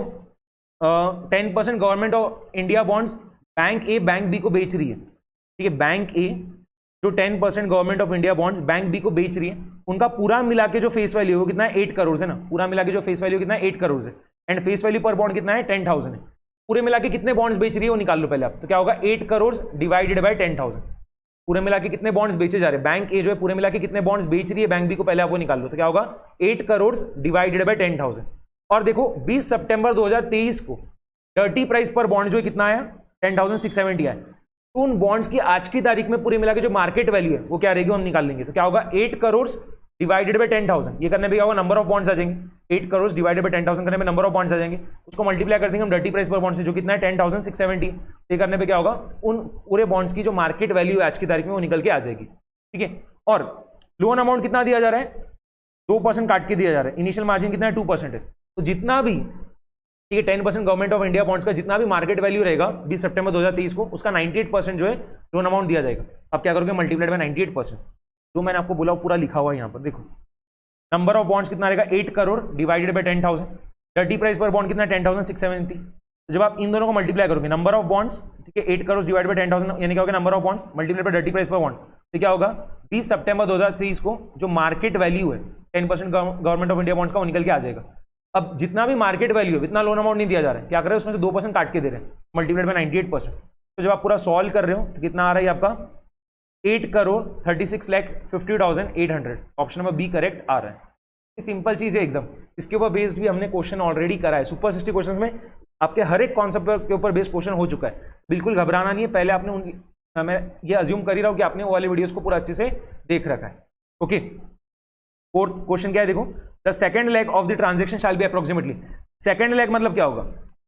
10% government of India bonds bank A bank B को बेच रही है, ठीक है, बैंक ए जो 10% government of India bonds bank B को बेच रही है, उनका पूरा मिला के जो फेस वैल्यू वो कितना है 8 करोड़ है ना, पूरा मिला के जो फेस वैल्यू कितना है 8 करोड़ है, एंड फेस वैल्यू पर बॉन्ड कितना है 10,000 है। पूरे मिला के कितने बॉन्ड्स बेच रही है वो निकाल लो पहले आप, तो क्या होगा 8 करोड़ डिवाइडेड बाय 10,000, पूरे मिला के कितने बॉन्ड्स बेचे जा रहे हैं, बैंक ए जो है पूरे मिला के कितने बॉन्ड्स बेच रही है बैंक बी को, पहले आप वो निकाल लो, तो क्या होगा 8 करोड़ डिवाइडेड बाय 10,000। और देखो 20 सितंबर 2023 को डर्टी प्राइस पर बॉन्ड जो है कितना आया 10,670 आया, तो उन बॉन्ड्स की आज की तारीख में पूरे मिला के जो मार्केट वैल्यू है वो क्या रहेगी, हम निकाल लेंगे। तो क्या होगा 8 करोड़ डिवाइडेड बाय 10,000, ये करने पे क्या होगा नंबर ऑफ बॉन्ड्स आ जाएंगे, 8 करोड़ डिवाइडेड बाय 10,000 करने में नंबर ऑफ बॉन्ड्स आ जाएंगे, उसको मल्टीप्लाई कर देंगे हम डर्टी प्राइस पर बॉन्ड से जो कितना है 10,670, ये करने पे क्या होगा उन पूरे बॉन्ड्स की जो मार्केट वैल्यू है आज की तारीख में वो निकल के आ जाएगी, ठीक है। और लोन अमाउंट कितना दिया जा रहा है, 2% काट के दिया जा रहा है, इनिशियल मार्जिन कितना है 2% है, तो जितना भी, ठीक है, 10% गवर्नमेंट ऑफ इंडिया बॉन्ड्स का जितना भी मार्केट वैल्यू रहेगा 20 सितंबर 2023 को, उसका 98% जो है लोन अमाउंट दिया जाएगा। अब क्या करोगे मल्टीप्लाइड बाय 98%, जो मैंने आपको बोला पूरा लिखा हुआ है यहाँ पर, देखो नंबर ऑफ बॉन्ड्स कितना रहेगा 8 crore divided by 10,000, dirty price पर बॉन्ड कितना 10,670, तो जब आप इन दोनों को मल्टीप्लाई करोगे नंबर ऑफ बॉन्ड्स, ठीक है, 8 करोड़ डिवाइड बाय 10,000 यानी क्या होगा number of bonds multiply by dirty price पर बॉन्ड, तो क्या होगा 20 सितंबर 2023 को जो मार्केट वैल्यू है 10% गवर्नमेंट ऑफ इंडिया बॉन्ड्स का वो निकल के आ जाएगा। अब जितना भी मार्केट वैल्यू है इतना लोन अमाउंट नहीं दिया जा रहा है, क्या कर रहे हैं उसमें से 2% काट के दे रहे हैं, मल्टीप्लाइड बाय 98%। तो जब आप पूरा सॉल्व कर रहे हो तो कितना आ रहा है आपका 8,36,50,800। ऑप्शन नंबर बी करेक्ट आ रहा है। सिंपल चीज है एकदम, इसके ऊपर बेस्ड भी हमने क्वेश्चन ऑलरेडी करा है। सुपर 60 क्वेश्चंस में आपके हर एक कॉन्सेप्ट के ऊपर बेस्ड क्वेश्चन हो चुका है, बिल्कुल घबराना नहीं है। पहले आपने मैं ये अज्यूम कर ही रहा हूं कि आपने वो वाले वीडियोस को पूरा अच्छे से देख रखा है। ओके, फोर्थ क्वेश्चन क्या है देखो, the second leg of the transaction shall be approximately. Second leg मतलब क्या होगा,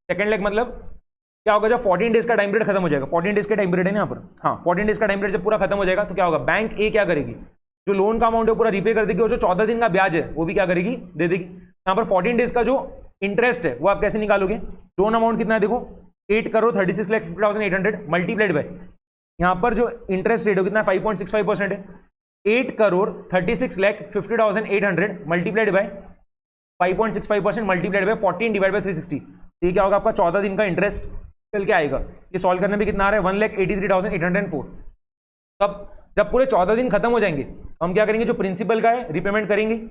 सेकंड लेग मतलब क्या होगा, जब 14 डेज का टाइम पीरियड खत्म हो जाएगा, 14 डेज का टाइम पीरियड है ना यहाँ पर, हाँ 14 डेज का टाइम पीरियड जब पूरा खत्म हो जाएगा तो क्या होगा, बैंक ए क्या करेगी, जो लोन का अमाउंट है पूरा रीपे कर देगी और जो 14 दिन का ब्याज है वो भी क्या करेगी, दे देगी। यहाँ पर 14 डेज का जो इंटरेस्ट है वो आप कैसे निकालोगे, लोन अमाउंट कितना है देखो 8,36,50,800 मल्टीप्लाइड बाय यहाँ पर जो इंटरेस्ट रेट हो कितना 5.65% है, 8,36,50,800 multiplied by 5.65% multiplied by 14 divide by 360। ये क्या होगा आपका 14 दिन का इंटरेस्ट चल के आएगा। ये सॉल्व करने में कितना आ रहा है 1,83,804। तब जब पूरे 14 दिन खत्म हो जाएंगे हम क्या करेंगे, जो प्रिंसिपल का है रिपेमेंट करेंगे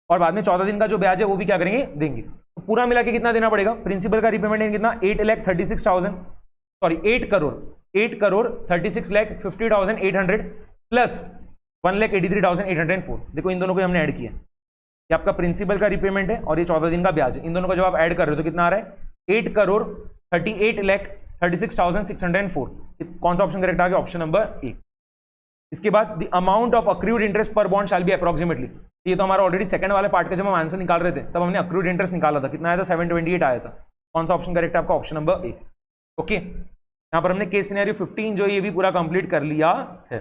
और बाद में 14 दिन का जो ब्याज है वो भी क्या करेंगे, देंगे। तो पूरा मिला के कितना देना पड़ेगा, प्रिंसिपल का रिपेमेंट कितना 8,36,800 प्लस 1,83,804। देखो इन दोनों को हमने ऐड किया, ये आपका प्रिंसिपल का रिपेमेंट है और ये 14 दिन का ब्याज है। इन दोनों को जब आप ऐड कर रहे हो तो कितना आ रहा है 8,38,36,604। कौन सा ऑप्शन करेक्ट आ गया, ऑप्शन नंबर ए। इसके बाद the amount of accrued interest पर बॉन्ड शैल बी अप्रोक्सीमेटली। ये तो हमारा ऑलरेडी सेकंड वाले पार्ट का जब हम आंसर निकाल रहे थे तब हमने अक्रूड इंटरेस्ट निकाला था, कितना आया था 728 आया था। कौन सा ऑप्शन करेक्ट है आपका, ऑप्शन नंबर ए। ओके, यहाँ पर हमने केस सिनेरियो 15 जो ये भी पूरा कंप्लीट कर लिया है।